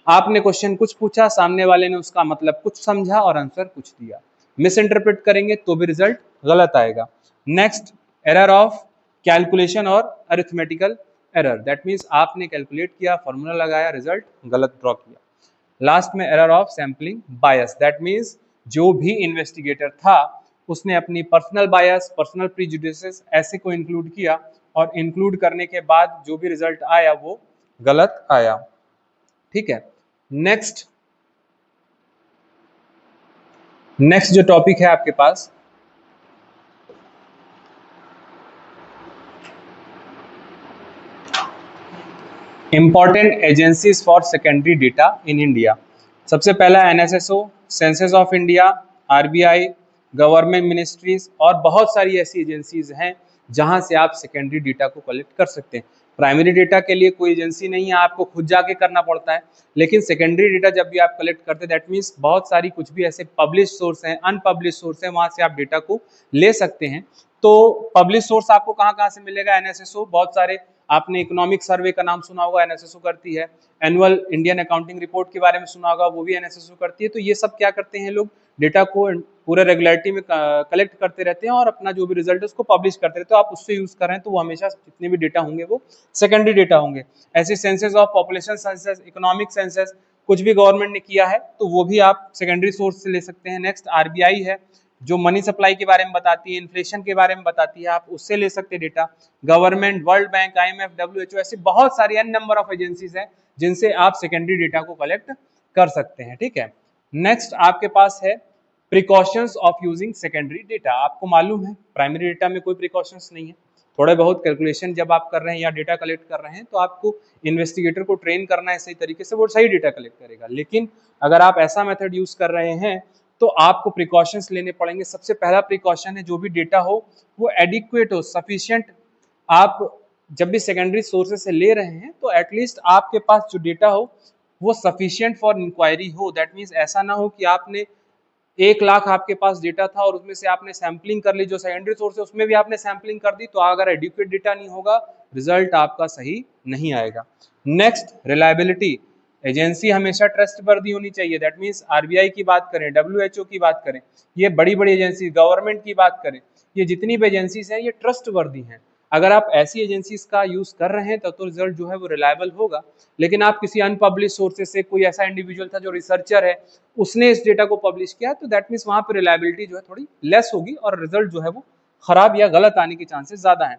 आपने क्वेश्चन कुछ पूछा, सामने वाले ने उसका मतलब कुछ समझा और आंसर कुछ दिया, मिस इंटरप्रेट करेंगे तो भी रिजल्ट गलत आएगा। नेक्स्ट एरर ऑफ कैलकुलेशन और अरिथमेटिकल एरर, दैट मीन्स आपने कैलकुलेट किया, फॉर्मूला लगाया, रिजल्ट गलत ड्रॉ किया। लास्ट में error of sampling bias, that means जो भी इन्वेस्टिगेटर था उसने अपनी पर्सनल बायस, पर्सनल प्रीजुडिसेस ऐसे को इंक्लूड किया और इंक्लूड करने के बाद जो भी रिजल्ट आया वो गलत आया। ठीक है, नेक्स्ट जो टॉपिक है आपके पास important agencies for secondary data in India. सबसे पहला NSSO, census of India, RBI, government ministries और बहुत सारी ऐसी एजेंसीज हैं जहां से आप सेकेंडरी डेटा को कलेक्ट कर सकते हैं। प्राइमरी डेटा के लिए कोई एजेंसी नहीं है, आपको खुद जाके करना पड़ता है, लेकिन सेकेंडरी डेटा जब भी आप कलेक्ट करते हैं दैट मीन्स बहुत सारी कुछ भी ऐसे पब्लिश सोर्स हैं, अनपब्लिश सोर्स हैं, वहां से आप डेटा को ले सकते हैं। तो पब्लिश सोर्स आपको कहाँ से मिलेगा? एनएसएसओ, बहुत सारे, आपने इकोनॉमिक सर्वे का नाम सुना होगा, एनएसएसओ करती है। एनुअल इंडियन अकाउंटिंग रिपोर्ट के बारे में सुना होगा, वो भी एनएसएसओ करती है। तो ये सब क्या करते हैं, लोग डेटा को पूरे रेगुलरिटी में कलेक्ट करते रहते हैं और अपना जो भी रिजल्ट है उसको पब्लिश करते रहते हैं। तो आप उससे यूज कर रहे हैं तो वो हमेशा जितने भी डेटा होंगे वो सेकेंडरी डेटा होंगे। ऐसे census of population census, economic census, कुछ भी गवर्नमेंट ने किया है तो वो भी आप सेकेंडरी सोर्स से ले सकते हैं। नेक्स्ट आरबीआई है जो मनी सप्लाई के बारे में बताती है, इन्फ्लेशन के बारे में बताती है, आप उससे ले सकते हैं data. Government, world bank, IMF, WHO, ऐसी बहुत सारी एन नंबर ऑफ एजेंसीज हैं जिनसे आप सेकेंडरी डेटा को कलेक्ट कर सकते हैं। ठीक है, नेक्स्ट आपके पास है precautions of using secondary data. आपको मालूम है प्राइमरी डेटा में कोई प्रिकॉशंस नहीं है, थोड़े बहुत कैलकुलेशन जब आप कर रहे हैं या डेटा कलेक्ट कर रहे हैं तो आपको इन्वेस्टिगेटर को ट्रेन करना है सही तरीके से, वो सही डेटा कलेक्ट करेगा। लेकिन अगर आप ऐसा मेथड यूज कर रहे हैं तो आपको प्रिकॉशंस लेने पड़ेंगे। सबसे पहला प्रिकॉशन है जो भी डेटा हो वो एडिक्वेट हो, सफिशिएंट। आप जब भी सेकेंडरी सोर्सेज से ले रहे हैं तो एटलीस्ट आपके पास जो डेटा हो वो सफिशिएंट फॉर इंक्वायरी हो। दैट मीन्स ऐसा ना हो कि आपने 1 लाख आपके पास डेटा था और उसमें से आपने सैम्पलिंग कर ली, जो सेकेंडरी सोर्स है उसमें भी आपने सैम्पलिंग कर दी, तो अगर एडिक्वेट डेटा नहीं होगा रिजल्ट आपका सही नहीं आएगा। नेक्स्ट रिलायबिलिटी, एजेंसी हमेशा ट्रस्टवर्दी होनी चाहिए। दैट मीन्स आरबीआई की बात करें, डब्ल्यूएचओ की बात करें, ये बड़ी बड़ी एजेंसी, गवर्नमेंट की बात करें, ये जितनी भी एजेंसीज हैं ये ट्रस्टवर्दी हैं। अगर आप ऐसी एजेंसीज का यूज कर रहे हैं तो रिजल्ट जो है वो रिलायबल होगा। लेकिन आप किसी अनपब्लिश सोर्सेज से, कोई ऐसा इंडिविजुअल था जो रिसर्चर है उसने इस डेटा को पब्लिश किया, तो दैट मीन्स वहां पर रिलायबिलिटी जो है थोड़ी लेस होगी और रिजल्ट जो है वो खराब या गलत आने के चांसेस ज्यादा हैं।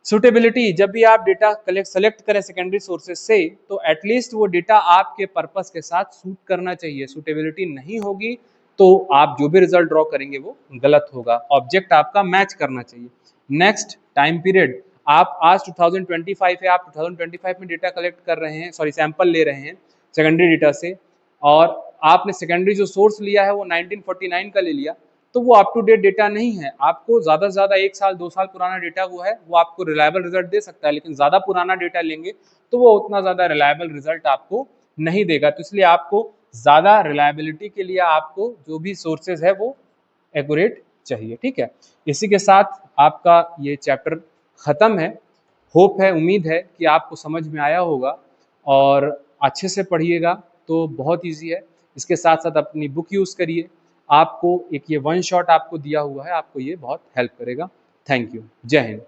सुटेबिलिटी, जब भी आप डेटा सेलेक्ट करें सेकेंडरी सोर्सेज से तो एटलीस्ट वो डेटा आपके पर्पस के साथ सूट करना चाहिए। सुटेबिलिटी नहीं होगी तो आप जो भी रिजल्ट ड्रॉ करेंगे वो गलत होगा। ऑब्जेक्ट आपका मैच करना चाहिए। नेक्स्ट टाइम पीरियड, आप आज 2025 है, आप 2025 में डेटा कलेक्ट कर रहे हैं, सॉरी सैंपल ले रहे हैं सेकेंडरी डेटा से, और आपने सेकेंडरी जो सोर्स लिया है वो 1949 का ले लिया, तो वो अप टू डेट डेटा नहीं है। आपको ज़्यादा से ज़्यादा 1 साल 2 साल पुराना डेटा वो है, वो आपको रिलायबल रिजल्ट दे सकता है, लेकिन ज़्यादा पुराना डेटा लेंगे तो वो उतना ज़्यादा रिलायबल रिजल्ट आपको नहीं देगा। तो इसलिए आपको ज़्यादा रिलायबिलिटी के लिए आपको जो भी सोर्सेज है वो एक्यूरेट चाहिए। ठीक है, इसी के साथ आपका ये चैप्टर ख़त्म है। होप है, उम्मीद है कि आपको समझ में आया होगा और अच्छे से पढ़िएगा तो बहुत ईजी है। इसके साथ साथ अपनी बुक यूज़ करिए, आपको एक ये वन शॉट आपको दिया हुआ है, आपको ये बहुत हेल्प करेगा। थैंक यू, जय हिंद।